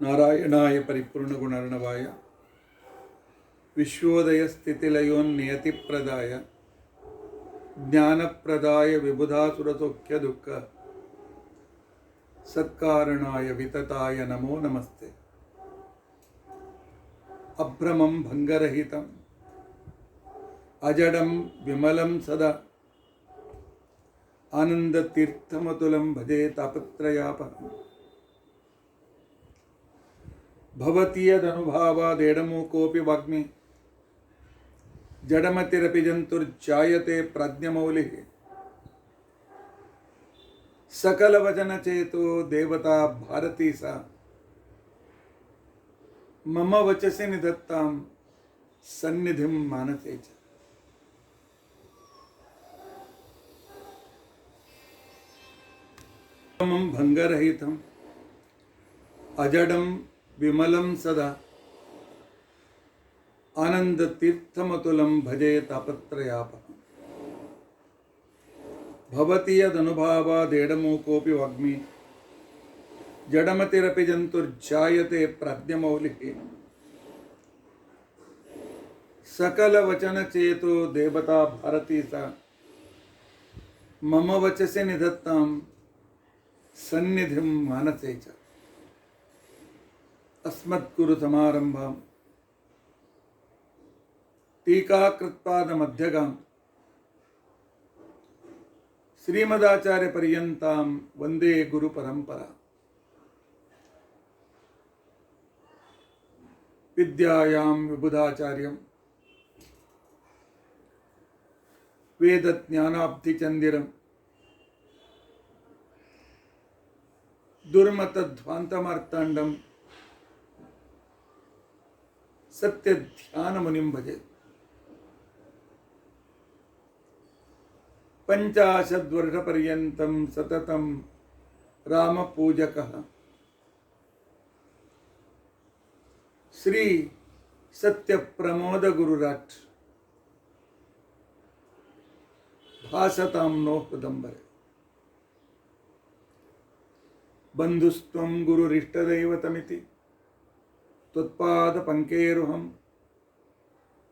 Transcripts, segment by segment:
नारायणाय परिपूर्णगुणार्णवाय विश्वोदयस्थितिलयोन्नियतिप्रदाय ज्ञानप्रदाय विबुधासुरसौख्यदुःख सत्कारणाय वितताय नमो नमस्ते। अभ्रमं भंगरहितम् अजडं विमलं सदा आनन्दतीर्थमतुलं भजे तापत्रयापहम्। भवति यदनुभावादेडमूकोऽपि वाग्मी जडमतिरपि जन्तुर्जायते प्राज्ञमौलिः। सकलवचनचेतो देवता भारती सा मम वचसि निधत्तां सन्निधिं मानसे च। मम भंगरहितम् अजडं विमलं सदा आनन्दतीर्थमतुलं भजे तापत्रयापहम्। भवति यदनुभावादेडमूकोऽपि वाग्मी जडमतिरपि जन्तुर्जायते प्राज्ञमौलिः। सकलवचनचेतो देवता भारती सा मम वचसि निधत्तां सन्निधिं मानसे च। अस्मद्गुरुसमारम्भां टीकाकृत्पादमध्यगां श्रीमदाचार्यपर्यन्तां वन्दे गुरुपरम्परा। विद्यायां विबुधाचार्यं वेदज्ञानाब्धिचन्दिरं दुर्मतध्वान्तमार्ताण्डं सत्यध्यानमुनिं भजे। 50 वर्षपर्यन्तं सततं रामपूजकः श्री सत्यप्रमोदगुरुराट् भासतां नो हृदम्बरे। बन्धुस्त्वं गुरुरिष्टदैवतमिति त्वत्पादपङ्केरुहं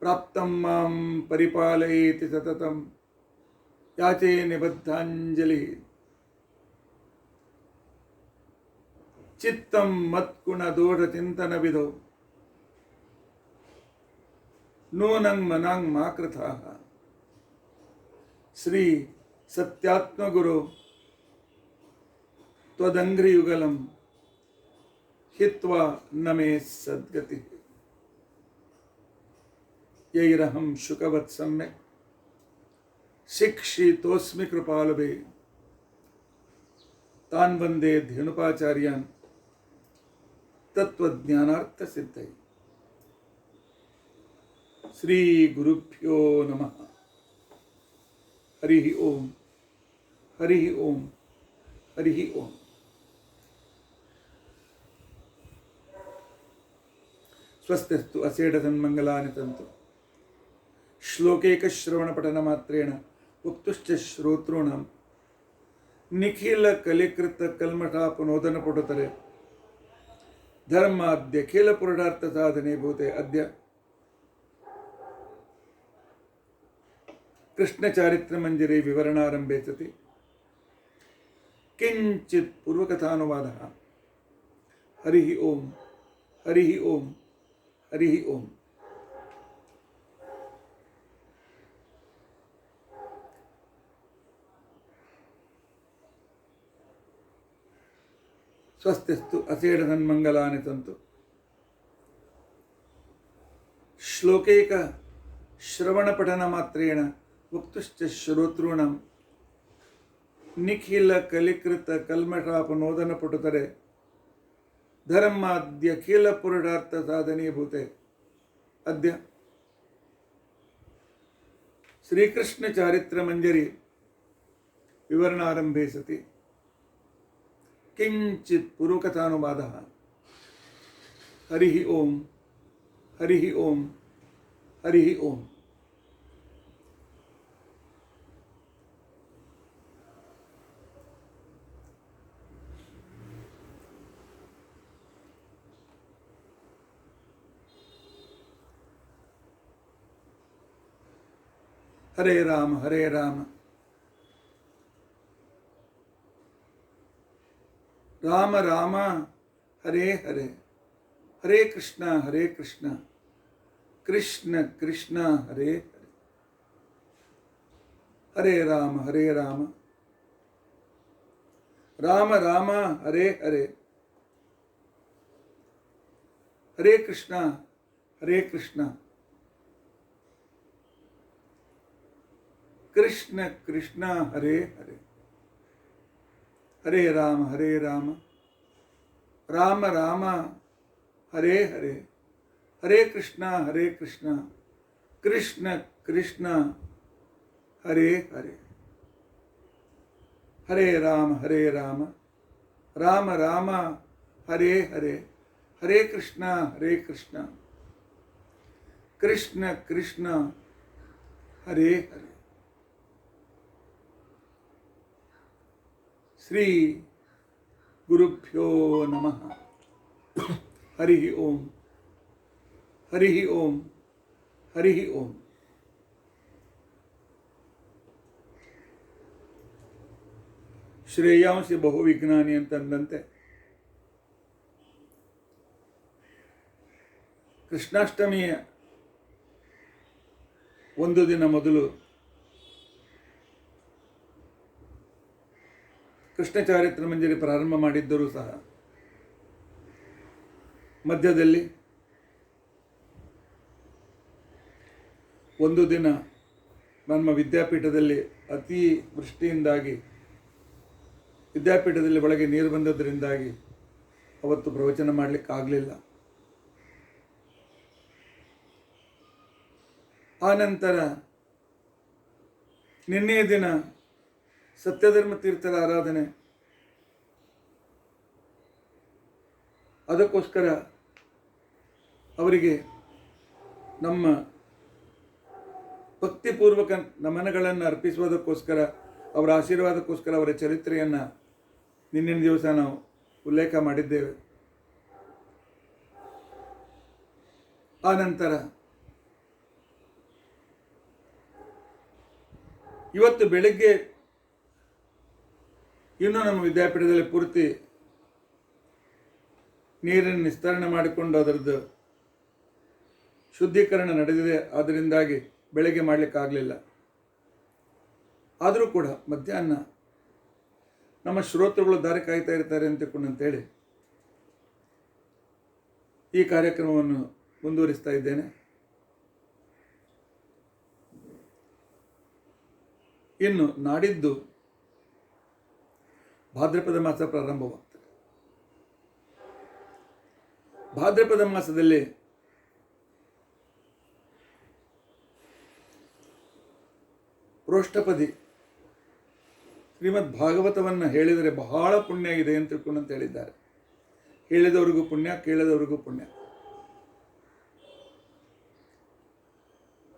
प्राप्तं मां परिपालयेति सततं याचे निबद्धाञ्जलिः। चित्तं मत्कुणदोषचिन्तनविधौ नूनं मनां मा कृथाः। श्री सत्यात्मगुरो त्वदङ्घ्रियुगलं हित्वा न मे सद्गतिः। यैरहं शुकवत् सम्यक् शिक्षितोऽस्मि कृपालुभे तान् वन्दे धेनुपाचार्यान् तत्त्वज्ञानार्थसिद्धये। श्री गुरुभ्यो नमः। हरिः ओम हरिः ओम हरिः ओम। स्वस्तिस्तु असेढसन्मङ्गलानि सन्तु। श्लोकैकश्रवणपठनमात्रेण उक्तुश्च श्रोतॄणां निखिलकलिकृतकल्मषापनोदनपुटतरे धर्माद्यखिलपुरुषार्थसाधने भूते अद्य कृष्णचारित्रमञ्जरी विवरणारम्भे सति किञ्चित् पूर्वकथानुवादः। हरिः ओम हरिः ओम हरिः ओम। स्वस्तिस्तु असेढसन्मङ्गलानि सन्तु। श्लोकैक श्रवणपठनमात्रेण उक्तुश्च श्रोतॄणां निखिलकलिकृतकल्मषापनोदनपुटतरे धर्माद्यखिलपुरुषार्थसाधने भूते अद्य श्रीकृष्णचारित्रमञ्जरी विवरणारम्भे सति किञ्चित् पूर्वकथानुवादः। हरिः ओम हरिः ओम हरिः ओम। ಹರೇ ರಾಮ ಹರೇ ರಾಮ ರಾಮ ರಾಮ ಹರೇ ಹರೇ ಹರೇ ಕೃಷ್ಣ ಕೃಷ್ಣ ಕೃಷ್ಣ ಹರೇ ಹರೇ ಹರೇ ರಾಮ ರಾಮ ರಾಮ ಹರೇ ಹರೇ ಹರೇ ಕೃಷ್ಣ ಕೃಷ್ಣ ಕೃಷ್ಣ ಹರೇ ಹರೇ ಹರೇ ರಾಮ ರಾಮ ರಾಮ ಹರೇ ಹರೇ ಹರೇ ಕೃಷ್ಣ ಕೃಷ್ಣ ಕೃಷ್ಣ ಹರೇ ಹರೇ ಹರೇ ರಾಮ ರಾಮ ರಾಮ ಹರೇ ಹರೇ ಹರೇ ಕೃಷ್ಣ ಕೃಷ್ಣ ಕೃಷ್ಣ ಹರೇ ಹರೇ ಶ್ರೀ ಗುರುಭ್ಯೋ ನಮಃ. ಹರಿ ಓಂ ಹರಿ ಓಂ ಹರಿ ಓಂ. ಶ್ರೇಯಾಂಸಿ ಬಹುವಿಜ್ಞಾನಿ ಅಂತಂದಂತೆ ಕೃಷ್ಣಾಷ್ಟಮಿಯ ಒಂದು ದಿನ ಮೊದಲು ಕೃಷ್ಣ ಚಾರಿತ್ರ ಮಂಜರಿ ಪ್ರಾರಂಭ ಮಾಡಿದ್ದರೂ ಸಹ ಮಧ್ಯದಲ್ಲಿ ಒಂದು ದಿನ ನಮ್ಮ ವಿದ್ಯಾಪೀಠದಲ್ಲಿ ಅತಿ ವೃಷ್ಟಿಯಿಂದಾಗಿ ವಿದ್ಯಾಪೀಠದಲ್ಲಿ ಒಳಗೆ ನೀರು ಬಂದದ್ದರಿಂದಾಗಿ ಅವತ್ತು ಪ್ರವಚನ ಮಾಡಲಿಕ್ಕೆ ಆಗಲಿಲ್ಲ. ಆನಂತರ ನಿನ್ನೆಯ ದಿನ ಸತ್ಯಧರ್ಮ ತೀರ್ಥರ ಆರಾಧನೆ, ಅದಕ್ಕೋಸ್ಕರ ಅವರಿಗೆ ನಮ್ಮ ಭಕ್ತಿಪೂರ್ವಕ ನಮನಗಳನ್ನು ಅರ್ಪಿಸುವುದಕ್ಕೋಸ್ಕರ, ಅವರ ಆಶೀರ್ವಾದಕ್ಕೋಸ್ಕರ ಅವರ ಚರಿತ್ರೆಯನ್ನು ನಿನ್ನಿನ ದಿವಸ ನಾವು ಉಲ್ಲೇಖ ಮಾಡಿದ್ದೇವೆ. ಆನಂತರ ಇವತ್ತು ಬೆಳಗ್ಗೆ ಇನ್ನೂ ನಮ್ಮ ವಿದ್ಯಾಪೀಠದಲ್ಲಿ ಪೂರ್ತಿ ನೀರನ್ನು ನಿಸ್ತರಣೆ ಮಾಡಿಕೊಂಡು ಅದರದ್ದು ಶುದ್ಧೀಕರಣ ನಡೆದಿದೆ. ಅದರಿಂದಾಗಿ ಬೆಳಗ್ಗೆ ಮಾಡಲಿಕ್ಕಾಗಲಿಲ್ಲ. ಆದರೂ ಕೂಡ ಮಧ್ಯಾಹ್ನ ನಮ್ಮ ಶ್ರೋತೃಗಳು ದಾರಿ ಕಾಯ್ತಾ ಇರ್ತಾರೆ ಅಂತೇಳಿ ಈ ಕಾರ್ಯಕ್ರಮವನ್ನು ಮುಂದುವರಿಸ್ತಾ ಇದ್ದೇನೆ. ಇನ್ನು ನಾಡಿದ್ದು ಭಾದ್ರಪದ ಮಾಸ ಪ್ರಾರಂಭವಾಗ್ತದೆ. ಭಾದ್ರಪದ ಮಾಸದಲ್ಲಿ ಪ್ರೋಷ್ಠಪದಿ ಶ್ರೀಮದ್ ಭಾಗವತವನ್ನು ಹೇಳಿದರೆ ಬಹಳ ಪುಣ್ಯ ಇದೆ ಅಂತ ತಿಳ್ಕೊಂಡಂತ ಹೇಳಿದ್ದಾರೆ. ಹೇಳಿದವರಿಗೂ ಪುಣ್ಯ, ಕೇಳಿದವರಿಗೂ ಪುಣ್ಯ.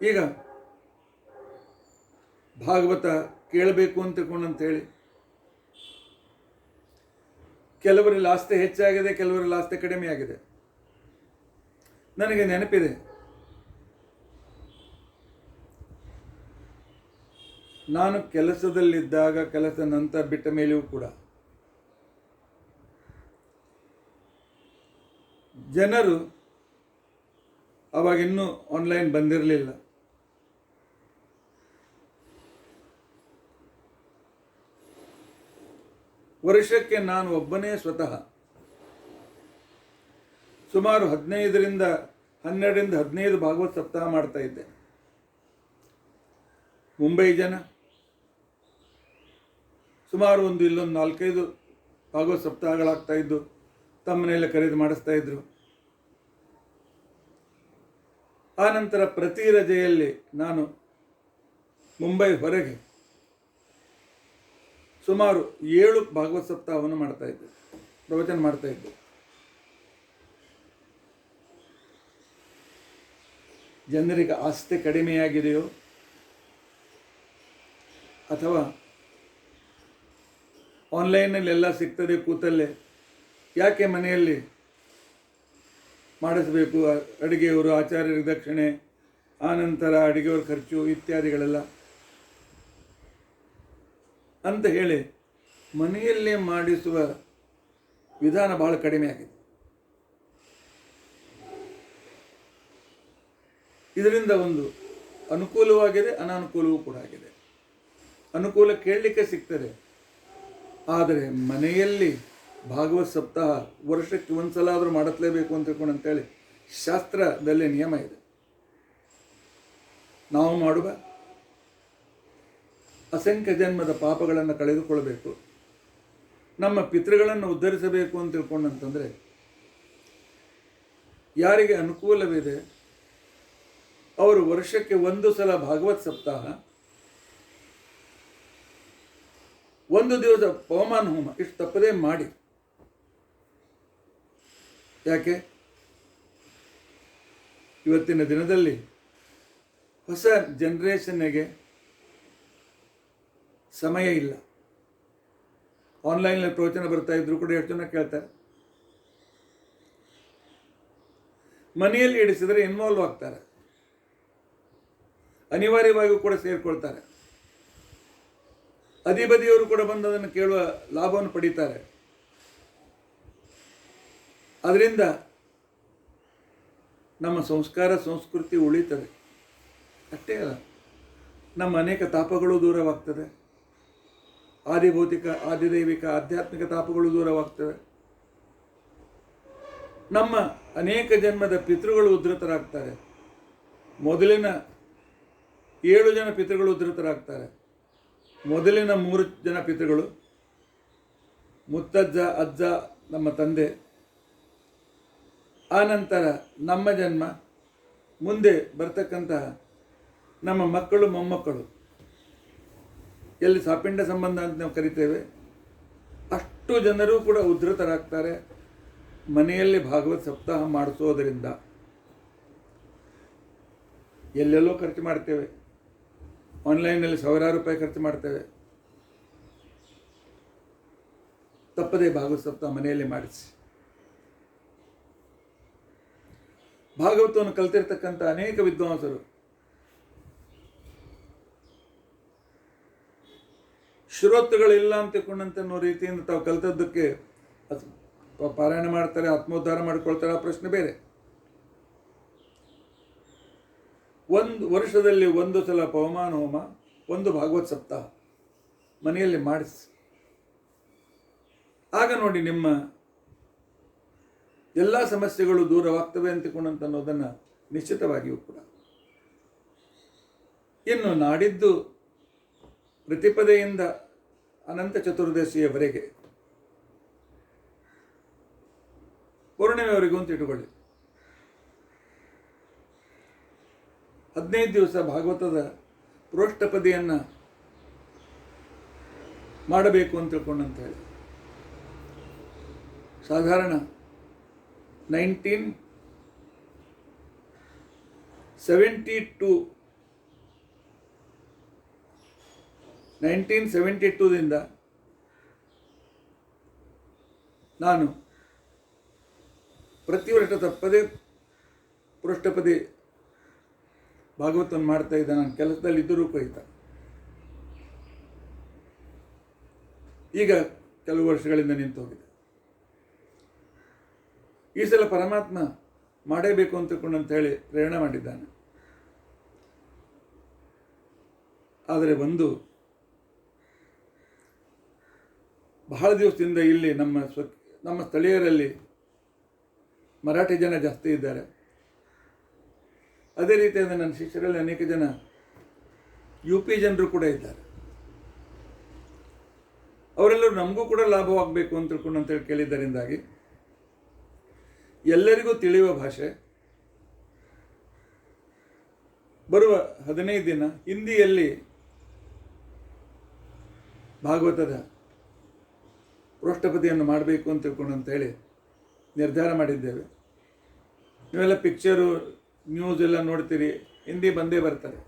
ಈಗ ಭಾಗವತ ಕೇಳಬೇಕು ಅಂತ ತಿಳ್ಕೊಂಡಂತೇಳಿ ಕೆಲವರಲ್ಲಿ ಆಸ್ತಿ ಹೆಚ್ಚಾಗಿದೆ, ಕೆಲವರಲ್ಲಿ ಆಸ್ತಿ ಕಡಿಮೆ ಆಗಿದೆ. ನನಗೆ ನೆನಪಿದೆ, ನಾನು ಕೆಲಸದಲ್ಲಿದ್ದಾಗ, ಕೆಲಸ ನಂತರ ಬಿಟ್ಟ ಮೇಲೆಯೂ ಕೂಡ ಜನರು, ಅವಾಗಿನ್ನೂ ಆನ್ಲೈನ್ ಬಂದಿರಲಿಲ್ಲ, ವರ್ಷಕ್ಕೆ ನಾನು ಒಬ್ಬನೇ ಸ್ವತಃ ಸುಮಾರು 12ರಿಂದ 15 ಭಾಗವತ್ ಸಪ್ತಾಹ ಮಾಡ್ತಾ ಇದ್ದೆ. ಮುಂಬೈ ಜನ ಸುಮಾರು ಇಲ್ಲೊಂದು 4-5 ಭಾಗವತ್ ಸಪ್ತಾಹಗಳಾಗ್ತಾ ಇದ್ದು, ತಮ್ಮನೆಲ್ಲ ಖರೀದಿ ಮಾಡಿಸ್ತಾ ಇದ್ರು. ಆನಂತರ ಪ್ರತಿ ರಜೆಯಲ್ಲಿ ನಾನು ಮುಂಬೈ ಹೊರಗೆ ಸುಮಾರು 7 ಭಾಗವತ್ ಸಪ್ತಾಹವನ್ನು ಮಾಡ್ತಾ ಇದ್ದೆ, ಪ್ರವಚನ ಮಾಡ್ತಾ ಇದ್ದೆ. ಜನರಿಗೆ ಆಸ್ತಿ ಕಡಿಮೆಯಾಗಿದೆಯೋ ಅಥವಾ ಆನ್ಲೈನಲ್ಲಿ ಎಲ್ಲ ಸಿಗ್ತದೆ ಕೂತಲ್ಲೇ ಯಾಕೆ ಮನೆಯಲ್ಲಿ ಮಾಡಿಸಬೇಕು, ಅಡುಗೆಯವರು, ಆಚಾರ್ಯರಿಗೆ ದಕ್ಷಿಣೆ, ಆನಂತರ ಅಡುಗೆಯವ್ರ ಖರ್ಚು ಇತ್ಯಾದಿಗಳೆಲ್ಲ ಅಂತ ಹೇಳಿ ಮನೆಯಲ್ಲೇ ಮಾಡಿಸುವ ವಿಧಾನ ಬಹಳ ಕಡಿಮೆ ಆಗಿದೆ. ಇದರಿಂದ ಒಂದು ಅನುಕೂಲವಾಗಿದೆ, ಅನಾನುಕೂಲವೂ ಕೂಡ ಆಗಿದೆ. ಅನುಕೂಲ ಕೇಳಲಿಕ್ಕೆ ಸಿಗ್ತದೆ, ಆದರೆ ಮನೆಯಲ್ಲಿ ಭಾಗವತ್ ಸಪ್ತಾಹ ವರ್ಷಕ್ಕೆ ಒಂದು ಸಲ ಆದರೂ ಮಾಡಲೇಬೇಕು ಅಂತ ತಿಳ್ಕೊಂಡು ಅಂತೇಳಿ ಶಾಸ್ತ್ರದಲ್ಲಿ ನಿಯಮ ಇದೆ. ನಾವು ಮಾಡುವ ಅಸಂಖ್ಯ ಜನ್ಮದ ಪಾಪಗಳನ್ನು ಕಳೆದುಕೊಳ್ಳಬೇಕು, ನಮ್ಮ ಪಿತೃಗಳನ್ನು ಉದ್ಧರಿಸಬೇಕು ಅಂತ ತಿಳ್ಕೊಂಡಂತಂದರೆ ಯಾರಿಗೆ ಅನುಕೂಲವಿದೆ ಅವರು ವರ್ಷಕ್ಕೆ ಒಂದು ಸಲ ಭಾಗವತ್ ಸಪ್ತಾಹ, ಒಂದು ದಿವಸ ಪವಮಾನ ಹೋಮ ಇಷ್ಟು ತಪ್ಪದೇ ಮಾಡಿ. ಯಾಕೆ? ಇವತ್ತಿನ ದಿನದಲ್ಲಿ ಹೊಸ ಜನರೇಷನ್ನಿಗೆ ಸಮಯ ಇಲ್ಲ. ಆನ್ಲೈನಲ್ಲಿ ಪ್ರವಚನ ಬರ್ತಾ ಇದ್ರು ಕೂಡ ಎಷ್ಟು ಜನ ಕೇಳ್ತಾರೆ. ಮನೆಯಲ್ಲಿ ಇಡಿಸಿದರೆ ಇನ್ವಾಲ್ವ್ ಆಗ್ತಾರೆ, ಅನಿವಾರ್ಯವಾಗಿ ಕೂಡ ಸೇರಿಕೊಳ್ತಾರೆ. ಅಧಿಬದಿಯವರು ಕೂಡ ಬಂದು ಅದನ್ನು ಕೇಳುವ ಲಾಭವನ್ನು ಪಡೀತಾರೆ. ಅದರಿಂದ ನಮ್ಮ ಸಂಸ್ಕಾರ ಸಂಸ್ಕೃತಿ ಉಳಿತದೆ. ಅಷ್ಟೇ ಅಲ್ಲ, ನಮ್ಮ ಅನೇಕ ತಾಪಗಳು ದೂರವಾಗ್ತದೆ. ಆದಿಭೌತಿಕ, ಆದಿದೈವಿಕ, ಆಧ್ಯಾತ್ಮಿಕ ತಾಪಗಳು ದೂರವಾಗ್ತವೆ. ನಮ್ಮ ಅನೇಕ ಜನ್ಮದ ಪಿತೃಗಳು ಉದ್ಧತರಾಗ್ತಾರೆ. ಮೊದಲಿನ 7 ಜನ ಪಿತೃಗಳು ಉದ್ಧತರಾಗ್ತಾರೆ. ಮೊದಲಿನ 3 ಜನ ಪಿತೃಗಳು, ಮುತ್ತಜ್ಜ, ಅಜ್ಜ, ನಮ್ಮ ತಂದೆ, ಆನಂತರ ನಮ್ಮ ಜನ್ಮ, ಮುಂದೆ ಬರ್ತಕ್ಕಂತಹ ನಮ್ಮ ಮಕ್ಕಳು ಮೊಮ್ಮಕ್ಕಳು, ಎಲ್ಲಿ ಸಾಪಿಂಡ ಸಂಬಂಧ ಅಂತ ನಾವು ಕರಿತೇವೆ, ಅಷ್ಟು ಜನರು ಕೂಡ ಉದ್ಧತರಾಗ್ತಾರೆ ಮನೆಯಲ್ಲಿ ಭಾಗವತ್ ಸಪ್ತಾಹ ಮಾಡಿಸೋದರಿಂದ. ಎಲ್ಲೆಲ್ಲೋ ಖರ್ಚು ಮಾಡ್ತೇವೆ, ಆನ್ಲೈನಲ್ಲಿ ಸಾವಿರಾರು ರೂಪಾಯಿ ಖರ್ಚು ಮಾಡ್ತೇವೆ. ತಪ್ಪದೇ ಭಾಗವತ್ ಸಪ್ತಾಹ ಮನೆಯಲ್ಲಿ ಮಾಡಿಸಿ. ಭಾಗವತವನ್ನು ಕಲ್ತಿರ್ತಕ್ಕಂಥ ಅನೇಕ ವಿದ್ವಾಂಸರು ಶ್ರೋತೃಗಳಿಲ್ಲ ಅಂತ ತಿಳ್ಕೊಂಡಂತೆ ಅನ್ನೋ ರೀತಿಯಿಂದ ತಾವು ಕಲ್ತದ್ದಕ್ಕೆ ಪಾರಾಯಣ ಮಾಡ್ತಾರೆ, ಆತ್ಮೋದ್ಧಾರ ಮಾಡ್ಕೊಳ್ತಾರೆ, ಆ ಪ್ರಶ್ನೆ ಬೇರೆ. ಒಂದು ವರ್ಷದಲ್ಲಿ ಒಂದು ಸಲ ಪವಮಾನ ಹೋಮ, ಒಂದು ಭಾಗವತ್ ಸಪ್ತಾಹ ಮನೆಯಲ್ಲಿ ಮಾಡಿಸಿ. ಆಗ ನೋಡಿ ನಿಮ್ಮ ಎಲ್ಲ ಸಮಸ್ಯೆಗಳು ದೂರವಾಗ್ತವೆ ಅಂತಿಕೊಂಡಂತ ಅನ್ನೋದನ್ನು ನಿಶ್ಚಿತವಾಗಿಯೂ ಕೂಡ. ಇನ್ನು ನಾಡಿದ್ದು ಪ್ರತಿಪದೆಯಿಂದ ಅನಂತ ಚತುರ್ದಶಿಯವರೆಗೆ, ಪೂರ್ಣಿಮೆಯವರೆಗೂ ಅಂತ ಇಟ್ಟುಕೊಳ್ಳಿ, 15 ದಿವಸ ಭಾಗವತದ ಪ್ರೋಷ್ಠಪದಿಯನ್ನು ಮಾಡಬೇಕು ಅಂತ ತಿಳ್ಕೊಂಡಂತ ಹೇಳಿ ಸಾಧಾರಣ 1972ದಿಂದ ನಾನು ಪ್ರತಿ ವರ್ಷ ತಪ್ಪದೇ ಪೃಷ್ಠಪದಿ ಭಾಗವತವನ್ನು ಮಾಡ್ತಾ ಇದ್ದ. ನಾನು ಕೆಲಸದಲ್ಲಿ ಇದ್ದರೂ ಕೊಯ್ತ. ಈಗ ಕೆಲವು ವರ್ಷಗಳಿಂದ ನಿಂತು ಹೋಗಿದೆ. ಈ ಸಲ ಪರಮಾತ್ಮ ಮಾಡೇಬೇಕು ಅಂತ ತಿಳ್ಕೊಂಡಂತ ಹೇಳಿ ಪ್ರೇರಣೆ ಮಾಡಿದ್ದಾನೆ. ಆದರೆ ಒಂದು ಬಹಳ ದಿವಸದಿಂದ ಇಲ್ಲಿ ನಮ್ಮ ಸ್ಥಳೀಯರಲ್ಲಿ ಮರಾಠಿ ಜನ ಜಾಸ್ತಿ ಇದ್ದಾರೆ. ಅದೇ ರೀತಿಯಾದ ನನ್ನ ಶಿಷ್ಯರಲ್ಲಿ ಅನೇಕ ಜನ UP ಜನರು ಕೂಡ ಇದ್ದಾರೆ. ಅವರೆಲ್ಲರೂ ನಮಗೂ ಕೂಡ ಲಾಭವಾಗಬೇಕು ಅಂತ ತಿಳ್ಕೊಂಡು ಅಂತೇಳಿ ಕೇಳಿದ್ದರಿಂದಾಗಿ ಎಲ್ಲರಿಗೂ ತಿಳಿಯುವ ಭಾಷೆ ಬರುವ 15 ದಿನ ಹಿಂದಿಯಲ್ಲಿ ಭಾಗವತದ ಪೃಷ್ಠಪದಿಯನ್ನು ಮಾಡಬೇಕು ಅಂತ ತಿಳ್ಕೊಂಡು ಅಂತೇಳಿ ನಿರ್ಧಾರ ಮಾಡಿದ್ದೇವೆ. ನೀವೆಲ್ಲ ಪಿಕ್ಚರು, ನ್ಯೂಸ್ ಎಲ್ಲ ನೋಡ್ತೀರಿ, ಹಿಂದಿ ಬಂದೇ ಬರ್ತಾರೆ.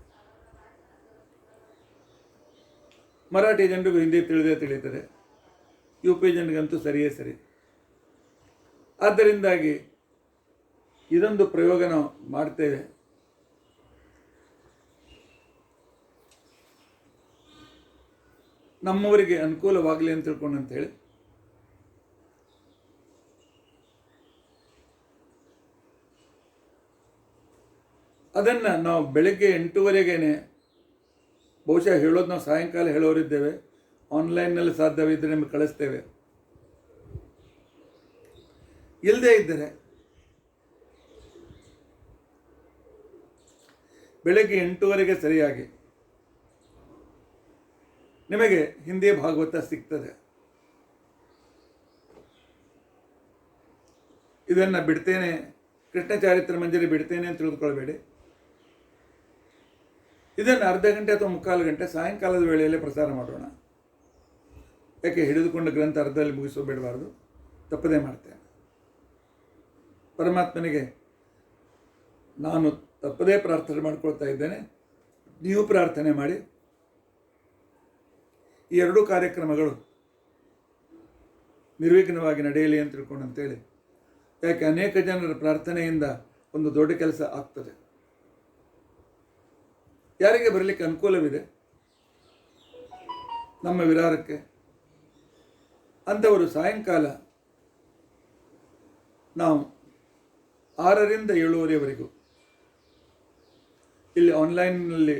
ಮರಾಠಿ ಜನರಿಗೂ ಹಿಂದಿ ತಿಳಿತದೆ, UP ಜನರಿಗಂತೂ ಸರಿಯೇ ಸರಿ. ಆದ್ದರಿಂದಾಗಿ ಇದೊಂದು ಪ್ರಯೋಗ ನಾವು ಮಾಡ್ತೇವೆ. ನಮ್ಮವರಿಗೆ ಅನುಕೂಲವಾಗಲಿ ಅಂತ ತಿಳ್ಕೊಂಡು ಅಂತೇಳಿ ಅದನ್ನು ನಾವು ಬೆಳಗ್ಗೆ 8:30ಗೇನೆ, ಬಹುಶಃ ಹೇಳೋದು ನಾವು ಸಾಯಂಕಾಲ ಹೇಳೋರಿದ್ದೇವೆ, ಆನ್ಲೈನ್ನಲ್ಲಿ ಸಾಧ್ಯವಿದ್ದರೆ ನಿಮಗೆ ಕಳಿಸ್ತೇವೆ. ಇಲ್ಲದೇ ಇದ್ದರೆ ಬೆಳಗ್ಗೆ 8:30ಗೆ ಸರಿಯಾಗಿ ನಿಮಗೆ ಹಿಂದಿ ಭಾಗವತ ಸಿಗ್ತದೆ. ಇದನ್ನು ಬಿಡ್ತೇನೆ, ಕೃಷ್ಣ ಚಾರಿತ್ರ ಮಂಜರಿ ಬಿಡ್ತೇನೆ ಅಂತ ತಿಳಿದುಕೊಳ್ಬೇಡಿ. ಇದನ್ನು ಅರ್ಧ ಗಂಟೆ ಅಥವಾ 3/4 ಗಂಟೆ ಸಾಯಂಕಾಲದ ವೇಳೆಯಲ್ಲಿ ಪ್ರಸಾರ ಮಾಡೋಣ. ಯಾಕೆ ಹಿಡಿದುಕೊಂಡ ಗ್ರಂಥ ಅರ್ಧದಲ್ಲಿ ಮುಗಿಸೋಬೇಡಬಾರ್ದು, ತಪ್ಪದೇ ಮಾಡ್ತೇನೆ. ಪರಮಾತ್ಮನಿಗೆ ನಾನು ತಪ್ಪದೇ ಪ್ರಾರ್ಥನೆ ಮಾಡ್ಕೊಳ್ತಾ ಇದ್ದೇನೆ. ನೀವು ಪ್ರಾರ್ಥನೆ ಮಾಡಿ ಈ ಎರಡೂ ಕಾರ್ಯಕ್ರಮಗಳು ನಿರ್ವಿಘ್ನವಾಗಿ ನಡೆಯಲಿ ಅಂತ ತಿಳ್ಕೊಂಡು ಅಂತೇಳಿ. ಯಾಕೆ ಅನೇಕ ಜನರ ಪ್ರಾರ್ಥನೆಯಿಂದ ಒಂದು ದೊಡ್ಡ ಕೆಲಸ ಆಗ್ತದೆ. ಯಾರಿಗೆ ಬರಲಿಕ್ಕೆ ಅನುಕೂಲವಿದೆ ನಮ್ಮ ವಿರಾರಕ್ಕೆ, ಅಂಥವರು ಸಾಯಂಕಾಲ ನಾವು 6ರಿಂದ 7:30ವರೆಗೂ ಇಲ್ಲಿ ಆನ್ಲೈನ್ನಲ್ಲಿ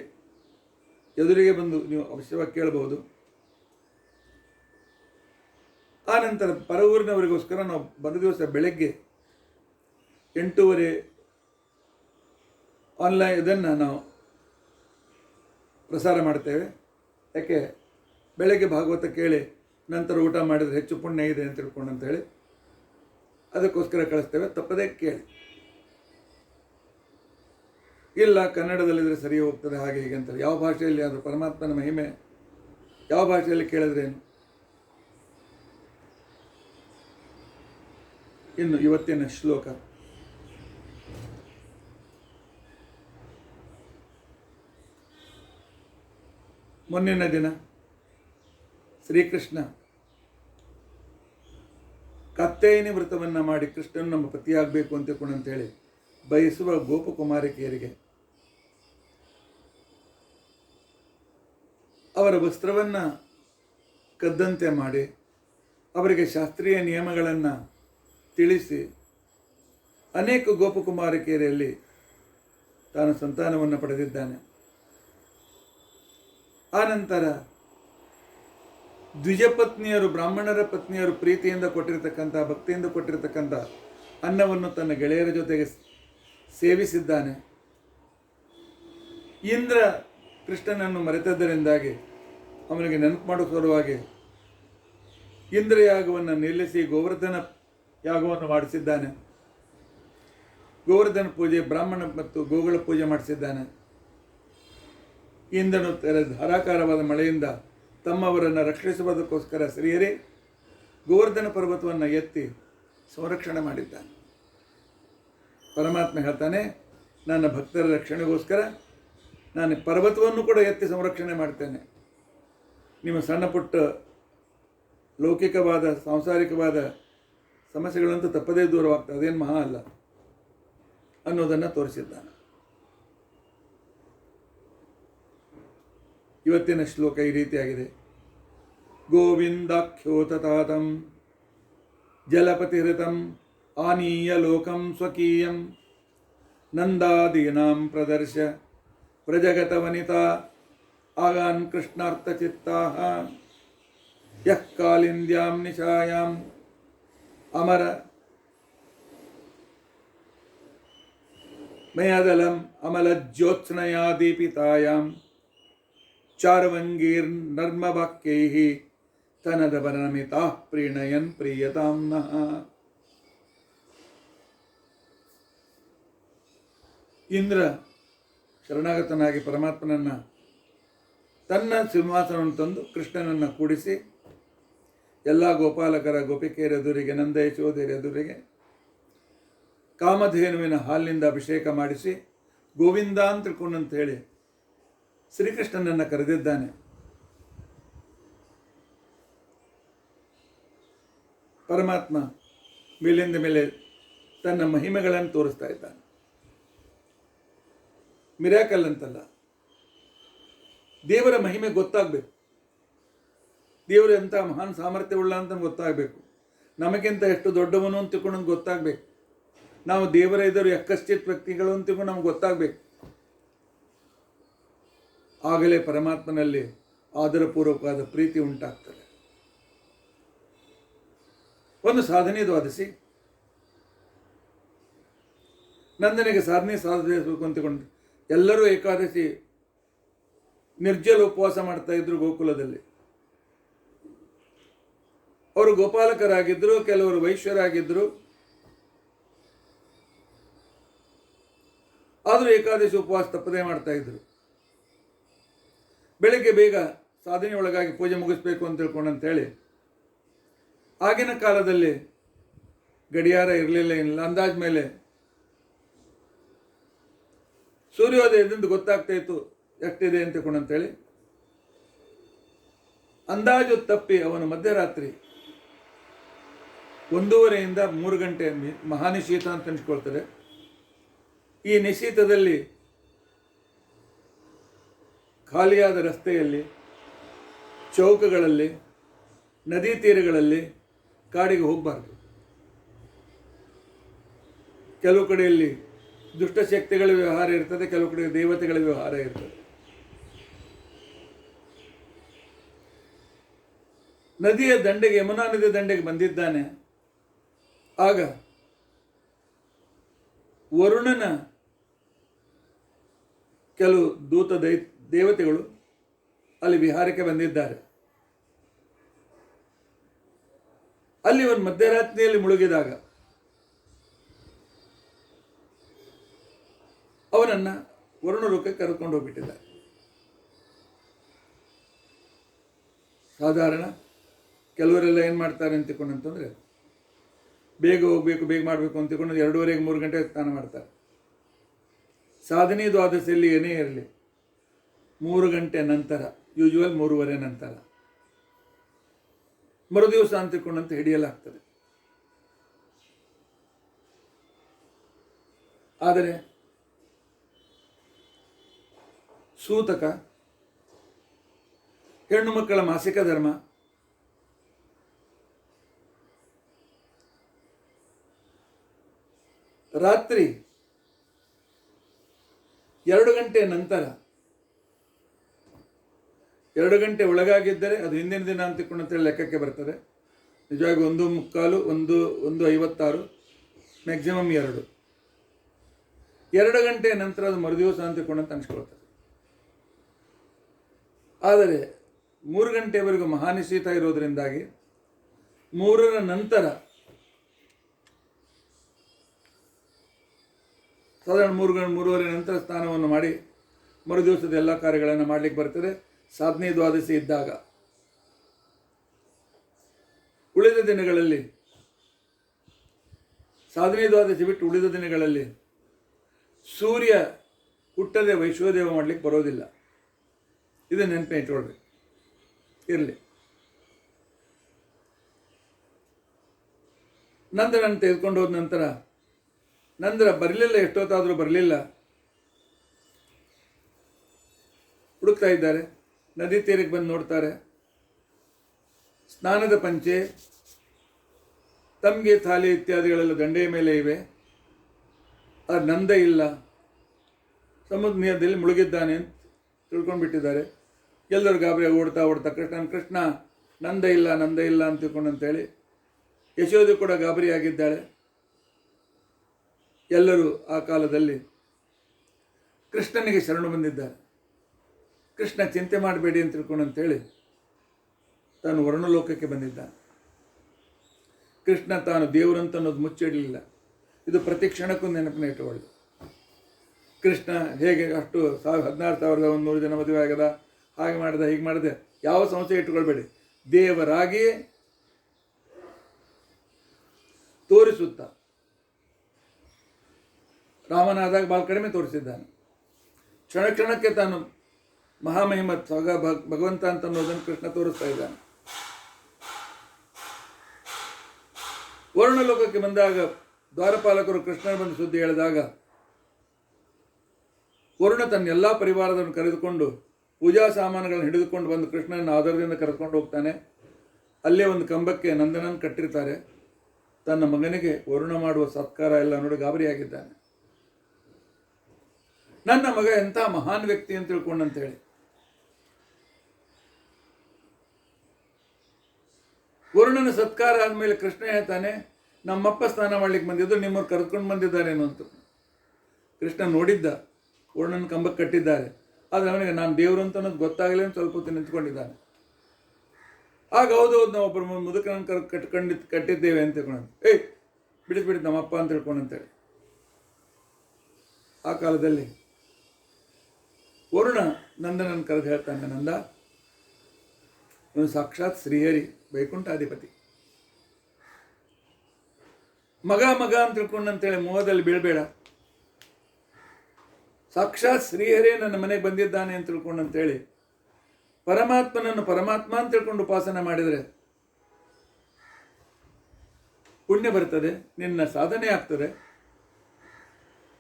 ಎದುರಿಗೆ ಬಂದು ನೀವು ಅವಶ್ಯವಾಗಿ ಕೇಳಬಹುದು. ಆ ನಂತರ ಪರವೂರಿನವರಿಗೋಸ್ಕರ ನಾವು ದಿವಸ ಬೆಳಗ್ಗೆ 8:30 ಆನ್ಲೈನ್ ಇದನ್ನು ನಾವು ಪ್ರಸಾರ ಮಾಡ್ತೇವೆ. ಯಾಕೆ ಬೆಳಗ್ಗೆ ಭಾಗವತ ಕೇಳಿ ನಂತರ ಊಟ ಮಾಡಿದರೆ ಹೆಚ್ಚು ಪುಣ್ಯ ಇದೆ ಅಂತ ತಿಳ್ಕೊಂಡು ಅಂತೇಳಿ ಅದಕ್ಕೋಸ್ಕರ ಕಳಿಸ್ತೇವೆ. ತಪ್ಪದೇ ಕೇಳಿ. ಇಲ್ಲ ಕನ್ನಡದಲ್ಲಿದ್ದರೆ ಸರಿ ಹೋಗ್ತದೆ ಹಾಗೆ ಹೀಗೆ ಅಂತಾರೆ. ಯಾವ ಭಾಷೆಯಲ್ಲಿ ಆದರೂ ಪರಮಾತ್ಮನ ಮಹಿಮೆ ಯಾವ ಭಾಷೆಯಲ್ಲಿ ಕೇಳಿದ್ರೇನು. ಇನ್ನು ಇವತ್ತಿನ ಶ್ಲೋಕ ಮೊನ್ನಿನ ದಿನ ಶ್ರೀಕೃಷ್ಣ ಕಾತ್ಯಾಯಿನಿ ವ್ರತವನ್ನು ಮಾಡಿ ಕೃಷ್ಣನು ನಮ್ಮ ಪತಿಯಾಗಬೇಕು ಅಂತೇಳಿ ಬಯಸುವ ಗೋಪಕುಮಾರಿಕೆಯರಿಗೆ ಅವರ ವಸ್ತ್ರವನ್ನು ಕದ್ದಂತೆ ಮಾಡಿ ಅವರಿಗೆ ಶಾಸ್ತ್ರೀಯ ನಿಯಮಗಳನ್ನು ತಿಳಿಸಿ ಅನೇಕ ಗೋಪಕುಮಾರಿಕೆಯರಲ್ಲಿ ತಾನು ಸಂತಾನವನ್ನು ಪಡೆದಿದ್ದಾನೆ. ಆನಂತರ ದ್ವಿಜಪತ್ನಿಯರು, ಬ್ರಾಹ್ಮಣರ ಪತ್ನಿಯರು ಪ್ರೀತಿಯಿಂದ ಕೊಟ್ಟಿರತಕ್ಕಂಥ, ಭಕ್ತಿಯಿಂದ ಕೊಟ್ಟಿರತಕ್ಕಂಥ ಅನ್ನವನ್ನು ತನ್ನ ಗೆಳೆಯರ ಜೊತೆಗೆ ಸೇವಿಸಿದ್ದಾನೆ. ಇಂದ್ರ ಕೃಷ್ಣನನ್ನು ಮರೆತದ್ದರಿಂದಾಗಿ ಅವನಿಗೆ ನೆನಪು ಮಾಡುವ ಸಲುವಾಗಿ ಇಂದ್ರ ಯಾಗವನ್ನು ನಿಲ್ಲಿಸಿ ಗೋವರ್ಧನ ಯಾಗವನ್ನು ಮಾಡಿಸಿದ್ದಾನೆ. ಗೋವರ್ಧನ ಪೂಜೆ, ಬ್ರಾಹ್ಮಣ ಮತ್ತು ಗೋಗಳ ಪೂಜೆ ಮಾಡಿಸಿದ್ದಾನೆ. ಇಂದ್ರನು ಧಾರಾಕಾರವಾದ ಮಳೆಯಿಂದ ತಮ್ಮವರನ್ನು ರಕ್ಷಿಸುವುದಕ್ಕೋಸ್ಕರ ಶ್ರೀಹರಿ ಗೋವರ್ಧನ ಪರ್ವತವನ್ನು ಎತ್ತಿ ಸಂರಕ್ಷಣೆ ಮಾಡಿದ್ದಾನೆ. ಪರಮಾತ್ಮ ಹೇಳ್ತಾನೆ, ನನ್ನ ಭಕ್ತರ ರಕ್ಷಣೆಗೋಸ್ಕರ ನಾನು ಪರ್ವತವನ್ನು ಕೂಡ ಎತ್ತಿ ಸಂರಕ್ಷಣೆ ಮಾಡ್ತೇನೆ. ನಿಮ್ಮ ಸಣ್ಣ ಪುಟ್ಟ ಲೌಕಿಕವಾದ ಸಾಂಸಾರಿಕವಾದ ಸಮಸ್ಯೆಗಳಂತೂ ತಪ್ಪದೇ ದೂರವಾಗ್ತದೆ, ಅದೇನು ಮಹಾ ಅಲ್ಲ ಅನ್ನೋದನ್ನು ತೋರಿಸಿದ್ದಾನೆ. ಇವತ್ತಿನ ಶ್ಲೋಕ ಈ ರೀತಿಯಾಗಿದೆ. ಗೋವಿಂದಾಖ್ಯೋತಾತಂ ಜಲಪತಿಹೃತಂ ಆನೀಯ ಲೋಕಂ ಸ್ವಕೀಯಂ ನಂದಾದೀನಾಂ ಪ್ರದರ್ಶ ಪ್ರಜಗತವನಿತಾ ಆಗಾನ್ ಕೃಷ್ಣಾರ್ಥಚಿತ್ತಾಃ ಯಃ ಕಾಲಿಂದ್ಯಾಂ ನಿಶಾಯಾಂ ಅಮರ ಮಯದಲಂ ಅಮಲಜ್ಯೋತ್ಸ್ನಯಾ ದೀಪಿತಾಯಾಂ ಚಾರ್ವಂಗೀರ್ನರ್ಮವಾಕ್ಯೈಃ ತನದವನಮಿತಾಃ ಪ್ರೀಣಯನ್ ಪ್ರೀಯತಾಂ ನಃ. ಇಂದ್ರ ಶರಣಾಗತನಾಗಿ ಪರಮಾತ್ಮನನ್ನು ತನ್ನ ಸಿಂಹಾಸನವನ್ನು ತಂದು ಕೃಷ್ಣನನ್ನು ಕೂಡಿಸಿ ಎಲ್ಲ ಗೋಪಾಲಕರ ಗೋಪಿಕೆಯರ ಎದುರಿಗೆ, ನಂದ ಯಶೋಧೆಯರ ಎದುರಿಗೆ ಕಾಮಧೇನುವಿನ ಹಾಲಿನಿಂದ ಅಭಿಷೇಕ ಮಾಡಿಸಿ ಗೋವಿಂದ ಅಂತ ತಿಳ್ಕೊಂಡಂತ ಹೇಳಿ ಶ್ರೀಕೃಷ್ಣನನ್ನು ಕರೆದಿದ್ದಾನೆ. ಪರಮಾತ್ಮ ಮೇಲಿಂದ ಮೇಲೆ ತನ್ನ ಮಹಿಮೆಗಳನ್ನು ತೋರಿಸ್ತಾ ಇದ್ದಾನೆ. ಮಿರಾಕಲ್ ಅಂತಲ್ಲ, ದೇವರ ಮಹಿಮೆ ಗೊತ್ತಾಗಬೇಕು. ದೇವರು ಎಂಥ ಮಹಾನ್ ಸಾಮರ್ಥ್ಯವುಳ್ಳ ಅಂತ ಗೊತ್ತಾಗಬೇಕು. ನಮಗಿಂತ ಎಷ್ಟು ದೊಡ್ಡವನು ಅಂತ ತಿಳ್ಕೊಂಡು ಗೊತ್ತಾಗಬೇಕು. ನಾವು ದೇವರ ಎದುರು ಯಕ್ಕಶ್ಚಿತ್ ವ್ಯಕ್ತಿಗಳು ಅಂತ ತಿಳ್ಕೊಂಡು ನಮ್ಗೆ ಗೊತ್ತಾಗಬೇಕು. ಆಗಲೇ ಪರಮಾತ್ಮನಲ್ಲಿ ಆದರಪೂರ್ವಕವಾದ ಪ್ರೀತಿ ಉಂಟಾಗ್ತದೆ. ಒಂದು ಸಾಧನೆ ದ್ವಾದಶಿ. ನಂದನಿಗೆ ಸಾಧನೆ ಸಾಧಿಸಬೇಕು ಅಂತಕೊಂಡು ಎಲ್ಲರೂ ಏಕಾದಶಿ ನಿರ್ಜಲ ಉಪವಾಸ ಮಾಡ್ತಾ ಇದ್ರು ಗೋಕುಲದಲ್ಲಿ. ಅವರು ಗೋಪಾಲಕರಾಗಿದ್ದರು, ಕೆಲವರು ವೈಶ್ಯರಾಗಿದ್ದರು. ಆದರೂ ಏಕಾದಶಿ ಉಪವಾಸ ತಪ್ಪದೇ ಮಾಡ್ತಾ ಇದ್ರು. ಬೆಳಗ್ಗೆ ಬೇಗ ಸಾಧನೆ ಒಳಗಾಗಿ ಪೂಜೆ ಮುಗಿಸ್ಬೇಕು ಅಂತ ತಿಳ್ಕೊಂಡಂತೇಳಿ ಆಗಿನ ಕಾಲದಲ್ಲಿ ಗಡಿಯಾರ ಇರಲಿಲ್ಲ, ಏನಿಲ್ಲ. ಅಂದಾಜ್ ಮೇಲೆ ಸೂರ್ಯೋದಯದಿಂದ ಗೊತ್ತಾಗ್ತಾ ಇತ್ತು ಎಷ್ಟಿದೆ ಅಂತ ತಿಳ್ಕೊಂಡಂತೇಳಿ. ಅಂದಾಜು ತಪ್ಪಿ ಅವನು ಮಧ್ಯರಾತ್ರಿ 1:30ಯಿಂದ 3 ಗಂಟೆ ಮಹಾನಿಶೀತ ಅಂತ ಅನ್ಸ್ಕೊಳ್ತಾರೆ. ಈ ನಿಶೀತದಲ್ಲಿ ಖಾಲಿಯಾದ ರಸ್ತೆಯಲ್ಲಿ, ಚೌಕಗಳಲ್ಲಿ, ನದಿ ತೀರಗಳಲ್ಲಿ ಕಾಡಿಗೆ ಹೋಗಬಾರ್ದು. ಕೆಲವು ಕಡೆಯಲ್ಲಿ ದುಷ್ಟಶಕ್ತಿಗಳ ವ್ಯವಹಾರ ಇರ್ತದೆ, ಕೆಲವು ಕಡೆ ದೇವತೆಗಳ ವ್ಯವಹಾರ ಇರ್ತದೆ. ನದಿಯ ದಂಡೆಗೆ, ಯಮುನಾ ನದಿಯ ದಂಡೆಗೆ ಬಂದಿದ್ದಾನೆ. ಆಗ ವರುಣನ ಕೆಲವು ದೇವತೆಗಳು ಅಲ್ಲಿ ವಿಹಾರಕ್ಕೆ ಬಂದಿದ್ದಾರೆ. ಅಲ್ಲಿ ಒಂದು ಮಧ್ಯರಾತ್ರಿಯಲ್ಲಿ ಮುಳುಗಿದಾಗ ಅವನನ್ನು ವರುಣ ಲೋಕಕ್ಕೆ ಕರೆದುಕೊಂಡು ಹೋಗ್ಬಿಟ್ಟಿದ್ದಾರೆ. ಸಾಧಾರಣ ಕೆಲವರೆಲ್ಲ ಏನು ಮಾಡ್ತಾರೆ ಅಂತಂದರೆ ಬೇಗ ಹೋಗಬೇಕು, ಬೇಗ ಮಾಡಬೇಕು ಅಂತ ತಿಳ್ಕೊಂಡು 2:30 3 ಗಂಟೆ ಸ್ನಾನ ಮಾಡ್ತಾರೆ. ಸಾಧನೆ ದ್ವಾದಶಿಯಲ್ಲಿ ಏನೇ ಇರಲಿ 3 ಗಂಟೆ ನಂತರ, ಯೂಶುವಲ್ 3:30 ನಂತರ ಮರುದಿವಸ ಅಂತ ತಿಳ್ಕೊಂಡಂತೆ ಹಿಡಿಯಲಾಗ್ತದೆ. ಆದರೆ ಸೂತಕ ಹೆಣ್ಣು ಮಕ್ಕಳ ಮಾಸಿಕ ಧರ್ಮ, ರಾತ್ರಿ 2 ಗಂಟೆ ನಂತರ, 2 ಗಂಟೆ ಒಳಗಾಗಿದ್ದರೆ ಅದು ಹಿಂದಿನ ದಿನ ಅಂತ ತಿಳ್ಕೊಂಡಂತೇಳಿ ಲೆಕ್ಕಕ್ಕೆ ಬರ್ತದೆ. ನಿಜವಾಗಿ 1:45, 1:56, ಮ್ಯಾಕ್ಸಿಮಮ್ 2. 2 ಗಂಟೆ ನಂತರ ಅದು ಮರುದಿವಸ ಅಂತ ತಿಳ್ಕೊಂಡಂತ ಅನ್ಸ್ಕೊಳ್ತದೆ. ಆದರೆ 3 ಗಂಟೆವರೆಗೂ ಮಹಾನಿಶೀತ ಇರೋದರಿಂದಾಗಿ 3ರ ನಂತರ ಸಾಧಾರಣ 3:30 ನಂತರ ಸ್ನಾನವನ್ನು ಮಾಡಿ ಮರುದಿವಸದ ಎಲ್ಲ ಕಾರ್ಯಗಳನ್ನು ಮಾಡಲಿಕ್ಕೆ ಬರ್ತದೆ. ಸಾಧನೆ ದ್ವಾದಶಿ ಇದ್ದಾಗ ಉಳಿದ ದಿನಗಳಲ್ಲಿ, ಸಾಧನೆ ದ್ವಾದಶಿ ಬಿಟ್ಟು ಉಳಿದ ದಿನಗಳಲ್ಲಿ ಸೂರ್ಯ ಹುಟ್ಟದೆ ವೈಶ್ವದೇವ ಮಾಡಲಿಕ್ಕೆ ಬರೋದಿಲ್ಲ. ಇದು ನೆನಪು ಇಟ್ಕೊಳ್ಬೇಕು, ಇರಲಿ. ನಂತರ ತೆಗೆದುಕೊಂಡು ಹೋದ ನಂತರ ಬರಲಿಲ್ಲ, ಎಷ್ಟೊತ್ತಾದರೂ ಬರಲಿಲ್ಲ. ಹುಡುಕ್ತಾ ಇದ್ದಾರೆ. ನದಿ ತೀರಕ್ಕೆ ಬಂದು ನೋಡ್ತಾರೆ. ಸ್ನಾನದ ಪಂಚೆ, ತಮ್ಗೆ, ಥಾಲಿ ಇತ್ಯಾದಿಗಳೆಲ್ಲ ದಂಡೆಯ ಮೇಲೆ ಇವೆ. ಅದು ನಂದ ಇಲ್ಲ, ಸಮುದ್ರ ನೀರದಲ್ಲಿ ಮುಳುಗಿದ್ದಾನೆ ಅಂತ ತಿಳ್ಕೊಂಡು ಬಿಟ್ಟಿದ್ದಾರೆ. ಎಲ್ಲರೂ ಗಾಬರಿಯಾಗಿ ಓಡ್ತಾ ಕೃಷ್ಣ ನಂದ ಇಲ್ಲ ಅಂತ ತಿಳ್ಕೊಂಡಂತೇಳಿ ಯಶೋಧಿ ಕೂಡ ಗಾಬರಿಯಾಗಿದ್ದಾಳೆ. ಎಲ್ಲರೂ ಆ ಕಾಲದಲ್ಲಿ ಕೃಷ್ಣನಿಗೆ ಶರಣು ಬಂದಿದ್ದಾರೆ. ಕೃಷ್ಣ ಚಿಂತೆ ಮಾಡಬೇಡಿ ಅಂತ ತಿಳ್ಕೊಂಡಂತೇಳಿ ತಾನು ವರ್ಣಲೋಕಕ್ಕೆ ಬಂದಿದ್ದಾನೆ. ಕೃಷ್ಣ ತಾನು ದೇವರಂತ ಅನ್ನೋದು ಮುಚ್ಚಿಡಲಿಲ್ಲ. ಇದು ಪ್ರತಿ ಕ್ಷಣಕ್ಕೂ ನೆನಪಿನ ಇಟ್ಟುಕೊಳ್ಳಿ. ಕೃಷ್ಣ ಹೇಗೆ ಅಷ್ಟು 16,100 ಜನ ಮದುವೆ ಆಗದ, ಹಾಗೆ ಮಾಡಿದ, ಹೀಗೆ ಮಾಡಿದೆ, ಯಾವ ಸಂಶಯ ಇಟ್ಟುಕೊಳ್ಬೇಡಿ. ದೇವರಾಗಿಯೇ ತೋರಿಸುತ್ತಾ, ರಾಮನಾದಾಗ ಭಾಳ ಕಡಿಮೆ ತೋರಿಸಿದ್ದಾನೆ. ಕ್ಷಣ ಕ್ಷಣಕ್ಕೆ ತಾನು ಮಹಾಮಹಿಮತ್ ಭಗವಂತ ಅಂತ ಅನ್ನೋದನ್ನು ಕೃಷ್ಣ ತೋರಿಸ್ತಾ ಇದ್ದಾನೆ. ವರ್ಣಲೋಕಕ್ಕೆ ಬಂದಾಗ ದ್ವಾರಪಾಲಕರು ಕೃಷ್ಣನ ಬಂದು ಸುದ್ದಿ ಹೇಳಿದಾಗ ವರುಣ ತನ್ನ ಎಲ್ಲ ಪರಿವಾರದನ್ನು ಕರೆದುಕೊಂಡು ಪೂಜಾ ಸಾಮಾನುಗಳನ್ನು ಹಿಡಿದುಕೊಂಡು ಬಂದು ಕೃಷ್ಣನ ಆಧಾರದಿಂದ ಕರೆದುಕೊಂಡು ಹೋಗ್ತಾನೆ. ಅಲ್ಲೇ ಒಂದು ಕಂಬಕ್ಕೆ ನಂದನನ್ ಕಟ್ಟಿರ್ತಾರೆ. ತನ್ನ ಮಗನಿಗೆ ವರುಣ ಮಾಡುವ ಸತ್ಕಾರ ಎಲ್ಲ ನೋಡಿ ಗಾಬರಿಯಾಗಿದ್ದಾನೆ. ನನ್ನ ಮಗ ಎಂಥ ಮಹಾನ್ ವ್ಯಕ್ತಿ ಅಂತ ತಿಳ್ಕೊಂಡಂತೇಳಿ ವರುಣನ ಸತ್ಕಾರ ಆದಮೇಲೆ ಕೃಷ್ಣ ಹೇಳ್ತಾನೆ, ನಮ್ಮಪ್ಪ ಸ್ನಾನ ಮಾಡ್ಲಿಕ್ಕೆ ಬಂದಿದ್ದು, ನಿಮ್ಮವ್ರು ಕರೆದುಕೊಂಡು ಬಂದಿದ್ದಾರೇನು ಅಂತ. ಕೃಷ್ಣ ನೋಡಿದ್ದ ವರುಣನ ಕಂಬಕ್ಕೆ ಕಟ್ಟಿದ್ದಾರೆ, ಆದರೆ ಅವನಿಗೆ ನಾನು ದೇವರು ಅಂತ ಅನ್ನೋದು ಗೊತ್ತಾಗಲಿ ಅಂತ ಸ್ವಲ್ಪ ಹೊತ್ತು ನಿಂತ್ಕೊಂಡಿದ್ದಾನೆ. ಆಗ ಹೌದು ನಾವು ಒಬ್ಬರು ಮುದುಕನನ್ನು ಕಟ್ಟಿದ್ದೇವೆ ಅಂತ ತಿಳ್ಕೊಂಡು, ಏಯ್ ಬಿಡಿಸ್ಬಿಡಿ ನಮ್ಮಪ್ಪ ಅಂತ ತಿಳ್ಕೊಂಡಂತೇಳಿ. ಆ ಕಾಲದಲ್ಲಿ ವರುಣ ನಂದನನ್ನು ಕರೆದು ಹೇಳ್ತಾನೆ, ನಂದ ಇವನು ಸಾಕ್ಷಾತ್ ಶ್ರೀಹರಿ ವೈಕುಂಠಾಧಿಪತಿ. ಮಗ ಮಗ ಅಂತ ತಿಳ್ಕೊಂಡಂತೇಳಿ ಮೋಹದಲ್ಲಿ ಬೀಳಬೇಡ. ಸಾಕ್ಷಾತ್ ಶ್ರೀಹರೇ ನನ್ನ ಮನೆಗೆ ಬಂದಿದ್ದಾನೆ ಅಂತ ತಿಳ್ಕೊಂಡಂತೇಳಿ ಪರಮಾತ್ಮನನ್ನು ಪರಮಾತ್ಮ ಅಂತ ತಿಳ್ಕೊಂಡು ಉಪಾಸನೆ ಮಾಡಿದರೆ ಪುಣ್ಯ ಬರ್ತದೆ, ನಿನ್ನ ಸಾಧನೆ ಆಗ್ತದೆ.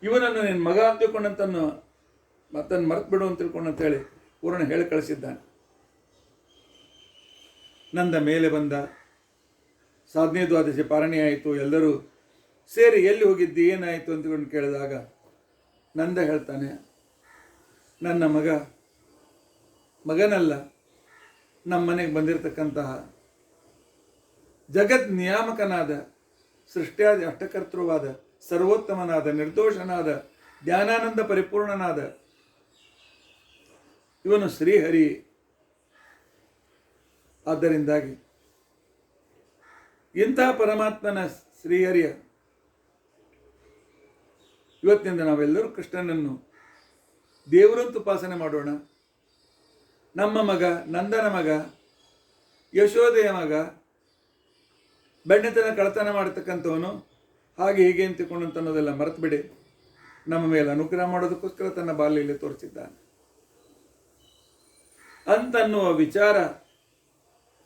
ಇವನನ್ನು ನಿನ್ನ ಮಗ ಅಂತ ತಿಳ್ಕೊಂಡಂತನ್ನು ಮತ್ತನ್ನು ಮರೆತು ಬಿಡು ಅಂತ ತಿಳ್ಕೊಂಡಂತೇಳಿ ಪೂರ್ಣ ಹೇಳಿ ಕಳಿಸಿದ್ದಾನೆ. ನಂದ ಮೇಲೆ ಬಂದ, ಸಾಧನೆ ದ್ವಾದಶಿ ಪಾರಣೆ ಆಯಿತು. ಎಲ್ಲರೂ ಸೇರಿ ಎಲ್ಲಿ ಹೋಗಿದ್ದಿ, ಏನಾಯಿತು ಅಂತಕೊಂಡು ಕೇಳಿದಾಗ ನಂದ ಹೇಳ್ತಾನೆ, ನನ್ನ ಮಗನಲ್ಲ, ನಮ್ಮ ಮನೆಗೆ ಬಂದಿರತಕ್ಕಂತಹ ಜಗತ್ ನಿಯಾಮಕನಾದ, ಸೃಷ್ಟಿಯಾದ ಅಷ್ಟಕರ್ತೃವಾದ, ಸರ್ವೋತ್ತಮನಾದ, ನಿರ್ದೋಷನಾದ, ಜ್ಞಾನಾನಂದ ಪರಿಪೂರ್ಣನಾದ ಇವನು ಶ್ರೀಹರಿ. ಆದ್ದರಿಂದಾಗಿ ಇಂತಹ ಪರಮಾತ್ಮನ ಶ್ರೀಹರಿಯ ಇವತ್ತಿನಿಂದ ನಾವೆಲ್ಲರೂ ಕೃಷ್ಣನನ್ನು ದೇವರಂತ ಉಪಾಸನೆ ಮಾಡೋಣ. ನಮ್ಮ ಮಗ, ನಂದನ ಮಗ, ಯಶೋದೆಯ ಮಗ, ಬೆಣ್ಣೆತನ ಕಳತನ ಮಾಡತಕ್ಕಂಥವನು, ಹಾಗೆ ಹೀಗೆ ಅಂತಿಕೊಂಡಂತ ಅನ್ನೋದೆಲ್ಲ ಮರೆತು ಬಿಡಿ. ನಮ್ಮ ಮೇಲೆ ಅನುಗ್ರಹ ಮಾಡೋದಕ್ಕೋಸ್ಕರ ತನ್ನ ಬಾಲ್ಯದಲ್ಲಿ ತೋರಿಸಿದ್ದಾನೆ ಅಂತನ್ನುವ ವಿಚಾರ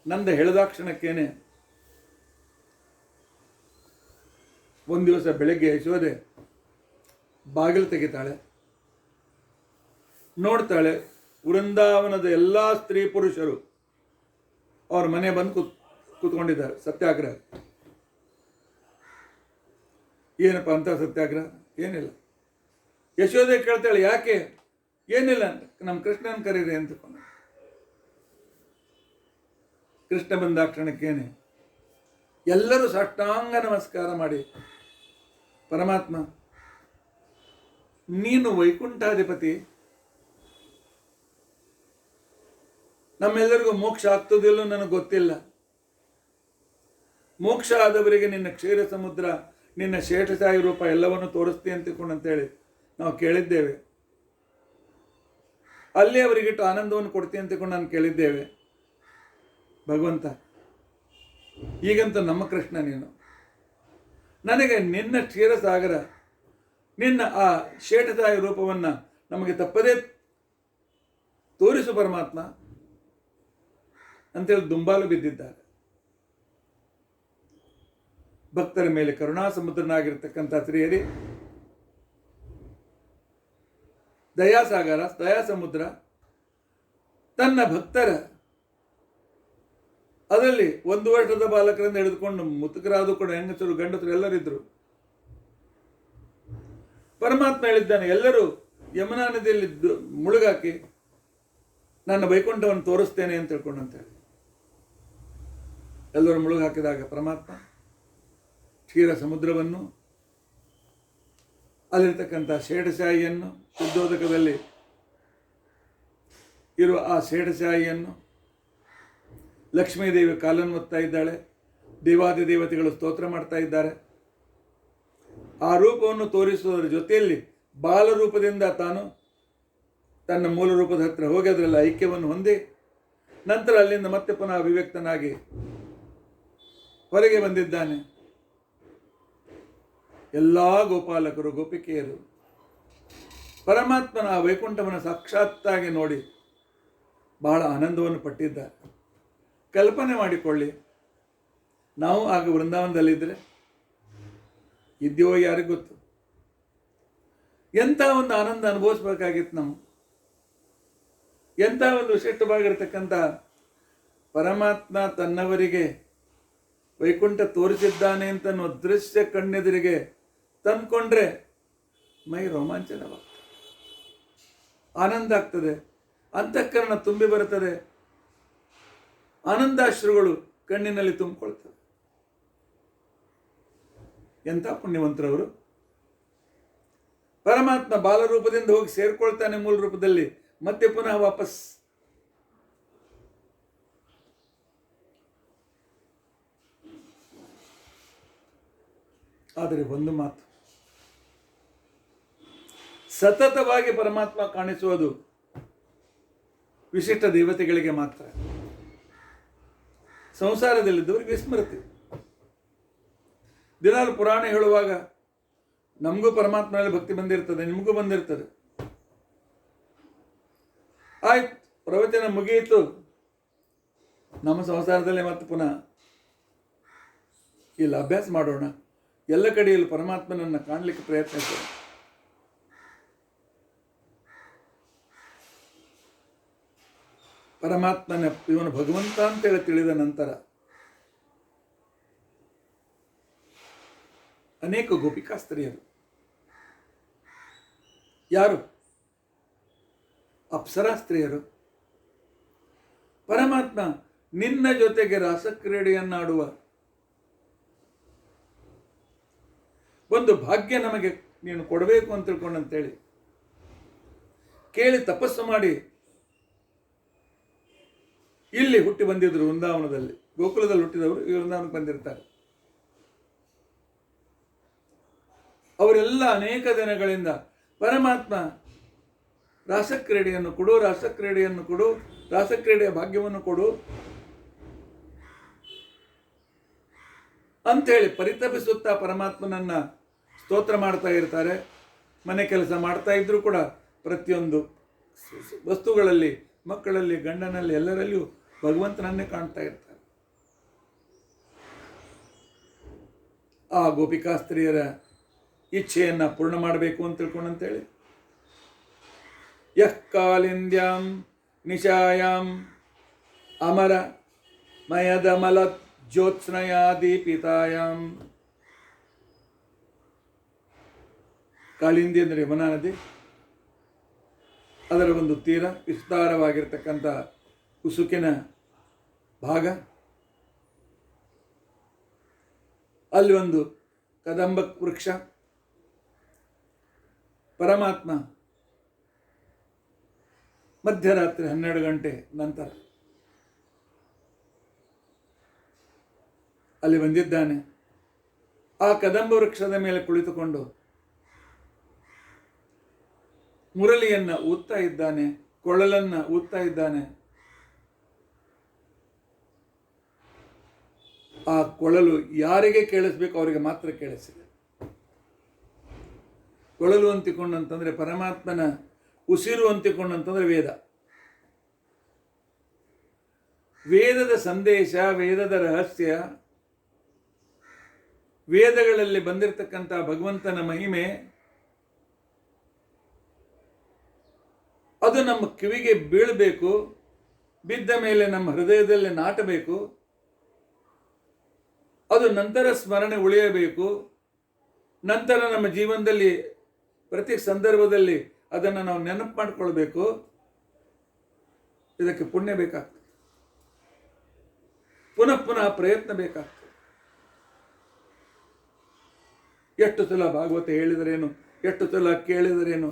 ನಂದ ಹೇಳಿದಾಕ್ಷಣಕ್ಕೇನೆ ಒಂದು ದಿವಸ ಬೆಳಗ್ಗೆ ಯಶೋದೆ ಬಾಗಿಲು ತೆಗಿತಾಳೆ. ನೋಡ್ತಾಳೆ, ವೃಂದಾವನದ ಎಲ್ಲ ಸ್ತ್ರೀ ಪುರುಷರು ಅವ್ರ ಮನೆ ಬಂದು ಕೂತ್ಕೊಂಡಿದ್ದಾರೆ ಸತ್ಯಾಗ್ರಹ. ಏನಪ್ಪ ಅಂತ ಸತ್ಯಾಗ್ರಹ? ಏನಿಲ್ಲ. ಯಶೋದೆ ಕೇಳ್ತಾಳೆ, ಯಾಕೆ? ಏನಿಲ್ಲ ಅಂತ, ನಮ್ಮ ಕೃಷ್ಣನ ಕರೀರಿ ಅಂತ. ಕೃಷ್ಣ ಬಂದಾಕ್ಷಣಕ್ಕೇನೆ ಎಲ್ಲರೂ ಸಾಷ್ಟಾಂಗ ನಮಸ್ಕಾರ ಮಾಡಿ, ಪರಮಾತ್ಮ ನೀನು ವೈಕುಂಠಾಧಿಪತಿ, ನಮ್ಮೆಲ್ಲರಿಗೂ ಮೋಕ್ಷ ಆಗ್ತದಿಲ್ಲೋ ನನಗೆ ಗೊತ್ತಿಲ್ಲ. ಮೋಕ್ಷ ಆದವರಿಗೆ ನಿನ್ನ ಕ್ಷೀರ ಸಮುದ್ರ, ನಿನ್ನ ಶೇಷಸಾಯಿ ರೂಪ ಎಲ್ಲವನ್ನು ತೋರಿಸ್ತೀಯ ಅಂತೇಳಿ ನಾವು ಕೇಳಿದ್ದೇವೆ. ಅಲ್ಲಿ ಅವರಿಗಿಟ್ಟು ಆನಂದವನ್ನು ಕೊಡ್ತೀಯ ಅಂತಕೊಂಡು ನಾನು ಕೇಳಿದ್ದೇವೆ. ಭಗವಂತ, ಈಗಂತೂ ನಮ್ಮ ಕೃಷ್ಣ ನೀನು, ನನಗೆ ನಿನ್ನ ಕ್ಷೀರಸಾಗರ, ನಿನ್ನ ಆ ಶೇಷಸಾಯಿ ರೂಪವನ್ನು ನಮಗೆ ತಪ್ಪದೇ ತೋರಿಸು ಪರಮಾತ್ಮ ಅಂತೇಳಿ ದುಂಬಾಲು ಬಿದ್ದಿದ್ದಾರೆ. ಭಕ್ತರ ಮೇಲೆ ಕರುಣಾ ಸಮುದ್ರನಾಗಿರ್ತಕ್ಕಂಥ ಶ್ರೀಹರಿ ದಯಾಸಾಗರ, ದಯಾ ಸಮುದ್ರ, ತನ್ನ ಭಕ್ತರ ಅದರಲ್ಲಿ 1 ವರ್ಷದ ಬಾಲಕರಿಂದ ಹಿಡಿದುಕೊಂಡು ಮುತುಕರಾದ ಕೂಡ ಹೆಂಗಸರು ಗಂಡಸರು ಎಲ್ಲರಿದ್ರು. ಪರಮಾತ್ಮ ಹೇಳಿದ್ದಾನೆ, ಎಲ್ಲರೂ ಯಮುನಾ ನದಿಯಲ್ಲಿ ಮುಳುಗಾಕಿ ನನ್ನ ವೈಕುಂಠವನ್ನು ತೋರಿಸ್ತೇನೆ ಅಂತ ತಿಳ್ಕೊಂಡಂತೇಳಿ ಎಲ್ಲರೂ ಮುಳುಗು ಹಾಕಿದಾಗ ಪರಮಾತ್ಮ ಕ್ಷೀರ ಸಮುದ್ರವನ್ನು, ಅಲ್ಲಿರ್ತಕ್ಕಂಥ ಶೇಷಶಾಹಿಯನ್ನು, ಶುದ್ಧೋದಕದಲ್ಲಿ ಇರುವ ಆ ಶೇಷಶಾಹಿಯನ್ನು, ಲಕ್ಷ್ಮೀದೇವಿ ಕಾಲನ್ನು ಒತ್ತಾ ಇದ್ದಾಳೆ, ದೇವಾದಿ ದೇವತೆಗಳು ಸ್ತೋತ್ರ ಮಾಡ್ತಾ ಇದ್ದಾರೆ. ಆ ರೂಪವನ್ನು ತೋರಿಸುವುದರ ಜೊತೆಯಲ್ಲಿ ಬಾಲರೂಪದಿಂದ ತಾನು ತನ್ನ ಮೂಲ ರೂಪದ ಹತ್ತಿರ ಹೋಗಿ ಅದರಲ್ಲಿ ಐಕ್ಯವನ್ನು ಹೊಂದಿ ನಂತರ ಅಲ್ಲಿಂದ ಮತ್ತೆ ಪುನಃ ಅಭಿವ್ಯಕ್ತನಾಗಿ ಹೊರಗೆ ಬಂದಿದ್ದಾನೆ. ಎಲ್ಲ ಗೋಪಾಲಕರು, ಗೋಪಿಕೆಯರು ಪರಮಾತ್ಮನ ವೈಕುಂಠವನ್ನು ಸಾಕ್ಷಾತ್ತಾಗಿ ನೋಡಿ ಬಹಳ ಆನಂದವನ್ನು ಪಟ್ಟಿದ್ದಾರೆ. ಕಲ್ಪನೆ ಮಾಡಿಕೊಳ್ಳಿ, ನಾವು ಆಗ ವೃಂದಾವನದಲ್ಲಿದ್ದರೆ ಇದ್ದೀವೋ ಯಾರಿಗೂ ಗೊತ್ತು. ಎಂಥ ಒಂದು ಆನಂದ ಅನುಭವಿಸ್ಬೇಕಾಗಿತ್ತು ನಾವು. ಎಂಥ ಒಂದು ವಿಶಿಷ್ಟವಾಗಿರ್ತಕ್ಕಂಥ ಪರಮಾತ್ಮ ತನ್ನವರಿಗೆ ವೈಕುಂಠ ತೋರಿಸಿದ್ದಾನೆ ಅಂತ ಅನ್ನೋ ದೃಶ್ಯ ಕಣ್ಣೆದುರಿಗೆ ತಂದ್ಕೊಂಡ್ರೆ ಮೈ ರೋಮಾಂಚನವಾಗ್ತದೆ, ಆನಂದ ಆಗ್ತದೆ, ಅಂತಃಕರಣ ತುಂಬಿ ಬರುತ್ತದೆ, ಆನಂದಾಶ್ರುಗಳು ಕಣ್ಣಿನಲ್ಲಿ ತುಂಬಿಕೊಳ್ತವೆ. ಎಂಥ ಪುಣ್ಯವಂತರವರು. ಪರಮಾತ್ಮ ಬಾಲರೂಪದಿಂದ ಹೋಗಿ ಸೇರ್ಕೊಳ್ತಾನೆ ಮೂಲ ರೂಪದಲ್ಲಿ, ಮತ್ತೆ ಪುನಃ ವಾಪಸ್. ಆದರೆ ಒಂದು ಮಾತು, ಸತತವಾಗಿ ಪರಮಾತ್ಮ ಕಾಣಿಸುವುದು ವಿಶಿಷ್ಟ ದೇವತೆಗಳಿಗೆ ಮಾತ್ರ. ಸಂಸಾರದಲ್ಲಿದ್ದವರಿಗೆ ವಿಸ್ಮೃತಿ. ದಿನಾಲು ಪುರಾಣ ಹೇಳುವಾಗ ನಮಗೂ ಪರಮಾತ್ಮನಲ್ಲಿ ಭಕ್ತಿ ಬಂದಿರ್ತದೆ, ನಿಮಗೂ ಬಂದಿರ್ತದೆ. ಆಯ್ತು, ಪ್ರವಚನ ಮುಗಿಯಿತು, ನಮ್ಮ ಸಂಸಾರದಲ್ಲೇ ಮತ್ತೆ ಪುನಃ ಇಲ್ಲಿ ಅಭ್ಯಾಸ ಮಾಡೋಣ, ಎಲ್ಲ ಕಡೆಯಲ್ಲೂ ಪರಮಾತ್ಮನನ್ನು ಕಾಣಲಿಕ್ಕೆ ಪ್ರಯತ್ನಿಸೋಣ. ಪರಮಾತ್ಮನ ಇವನು ಭಗವಂತ ಅಂತೇಳಿ ತಿಳಿದ ನಂತರ ಅನೇಕ ಗೋಪಿಕಾಸ್ತ್ರೀಯರು, ಯಾರು ಅಪ್ಸರಾ ಸ್ತ್ರೀಯರು, ಪರಮಾತ್ಮ ನಿನ್ನ ಜೊತೆಗೆ ರಾಸಕ್ರೀಡೆಯನ್ನಾಡುವ ಒಂದು ಭಾಗ್ಯ ನಮಗೆ ನೀನು ಕೊಡಬೇಕು ಅಂತ ತಿಳ್ಕೊಂಡಂತೇಳಿ ಕೇಳಿ ತಪಸ್ಸು ಮಾಡಿ ಇಲ್ಲಿ ಹುಟ್ಟಿ ಬಂದಿದ್ರು. ವೃಂದಾವನದಲ್ಲಿ, ಗೋಕುಲದಲ್ಲಿ ಹುಟ್ಟಿದವರು ಈ ವೃಂದಾವನಕ್ಕೆ ಬಂದಿರ್ತಾರೆ. ಅವರೆಲ್ಲ ಅನೇಕ ದಿನಗಳಿಂದ ಪರಮಾತ್ಮ ರಾಸಕ್ರೀಡೆಯನ್ನು ಕೊಡು, ರಾಸಕ್ರೀಡೆಯನ್ನು ಕೊಡು, ರಾಸಕ್ರೀಡೆಯ ಭಾಗ್ಯವನ್ನು ಕೊಡು ಅಂಥೇಳಿ ಪರಿತಪಿಸುತ್ತಾ ಪರಮಾತ್ಮನನ್ನ ಸ್ತೋತ್ರ ಮಾಡ್ತಾ ಇರ್ತಾರೆ. ಮನೆ ಕೆಲಸ ಮಾಡ್ತಾ ಇದ್ರು ಕೂಡ ಪ್ರತಿಯೊಂದು ವಸ್ತುಗಳಲ್ಲಿ, ಮಕ್ಕಳಲ್ಲಿ, ಗಂಡನಲ್ಲಿ, ಎಲ್ಲರಲ್ಲಿಯೂ ಭಗವಂತನನ್ನೇ ಕಾಣ್ತಾ ಇರ್ತಾರೆ. ಆ ಗೋಪಿಕಾಸ್ತ್ರೀಯರ ಇಚ್ಛೆಯನ್ನು ಪೂರ್ಣ ಮಾಡಬೇಕು ಅಂತ ತಿಳ್ಕೊಂಡಂತೇಳಿ ಯಃ ಕಾಲಿಂದ್ಯಾಂ ನಿಶಾಯಾಂ ಅಮರ ಮಯದಮಲ ಜ್ಯೋತ್ಸ್ನಯಾ ದೀಪಿತಾಯಾಂ. ಕಾಳಿಂದಿ ಅಂದರೆ ಯಮುನಾ ನದಿ, ಅದರ ಒಂದು ತೀರ, ವಿಸ್ತಾರವಾಗಿರ್ತಕ್ಕಂಥ ಉಸುಕಿನ ಭಾಗ. ಅಲ್ಲಿ ಒಂದು ಕದಂಬ ವೃಕ್ಷ. ಪರಮಾತ್ಮ ಮಧ್ಯರಾತ್ರಿ 12 ಗಂಟೆ ನಂತರ ಅಲ್ಲಿ ಬಂದಿದ್ದಾನೆ. ಆ ಕದಂಬ ವೃಕ್ಷದ ಮೇಲೆ ಕುಳಿತುಕೊಂಡು ಮುರಳಿಯನ್ನು ಊದ್ತಾ ಇದ್ದಾನೆ, ಕೊಳಲನ್ನು ಊದ್ತಾ ಇದ್ದಾನೆ. ಆ ಕೊಳಲು ಯಾರಿಗೆ ಕೇಳಿಸ್ಬೇಕು ಅವರಿಗೆ ಮಾತ್ರ ಕೇಳಿಸಿದೆ. ಕೊಳಲು ಅಂತಿಕೊಂಡಂತಂದ್ರೆ ಪರಮಾತ್ಮನ ಉಸಿರು ಅಂತಿಕೊಂಡಂತಂದ್ರೆ ವೇದ. ವೇದದ ಸಂದೇಶ, ವೇದದ ರಹಸ್ಯ, ವೇದಗಳಲ್ಲಿ ಬಂದಿರತಕ್ಕಂಥ ಭಗವಂತನ ಮಹಿಮೆ ಅದು ನಮ್ಮ ಕಿವಿಗೆ ಬೀಳಬೇಕು, ಬಿದ್ದ ಮೇಲೆ ನಮ್ಮ ಹೃದಯದಲ್ಲಿ ನಾಟಬೇಕು, ಅದು ನಂತರ ಸ್ಮರಣೆ ಉಳಿಯಬೇಕು, ನಂತರ ನಮ್ಮ ಜೀವನದಲ್ಲಿ ಪ್ರತಿ ಸಂದರ್ಭದಲ್ಲಿ ಅದನ್ನು ನಾವು ನೆನಪು ಮಾಡಿಕೊಳ್ಬೇಕು. ಇದಕ್ಕೆ ಪುಣ್ಯ ಬೇಕಾಗ್ತದೆ, ಪುನಃ ಪುನಃ ಪ್ರಯತ್ನ ಬೇಕಾಗ್ತದೆ. ಎಷ್ಟು ಸಲ ಭಾಗವತ ಹೇಳಿದರೇನು, ಎಷ್ಟು ಸಲ ಕೇಳಿದರೇನು.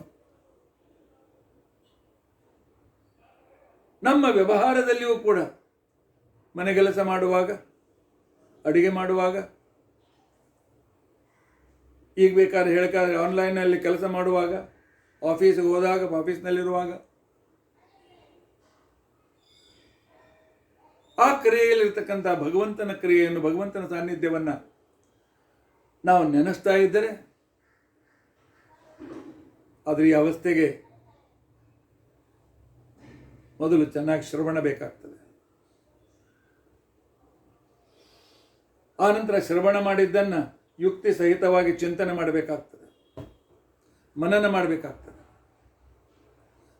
ನಮ್ಮ ವ್ಯವಹಾರದಲ್ಲಿಯೂ ಕೂಡ ಮನೆಗೆಲಸ ಮಾಡುವಾಗ, ಅಡಿಗೆ ಮಾಡುವಾಗ, ಈಗ ಬೇಕಾದ್ರೆ ಹೇಳ್ಕಾದ್ರೆ ಆನ್ಲೈನಲ್ಲಿ ಕೆಲಸ ಮಾಡುವಾಗ, ಆಫೀಸ್ಗೆ ಹೋದಾಗ, ಆಫೀಸ್ನಲ್ಲಿರುವಾಗ, ಆ ಕ್ರಿಯೆಯಲ್ಲಿರ್ತಕ್ಕಂಥ ಭಗವಂತನ ಕ್ರಿಯೆಯನ್ನು, ಭಗವಂತನ ಸಾನ್ನಿಧ್ಯವನ್ನು ನಾವು ನೆನೆಸ್ತಾ ಇದ್ದರೆ ಅದರ ಈ ಅವಸ್ಥೆಗೆ ಮೊದಲು ಚೆನ್ನಾಗಿ ಶ್ರವಣ ಬೇಕಾಗ್ತದೆ. ಆನಂತರ ಶ್ರವಣ ಮಾಡಿದ್ದನ್ನು ಯುಕ್ತಿ ಸಹಿತವಾಗಿ ಚಿಂತನೆ ಮಾಡಬೇಕಾಗ್ತದೆ, ಮನನ ಮಾಡಬೇಕಾಗ್ತದೆ.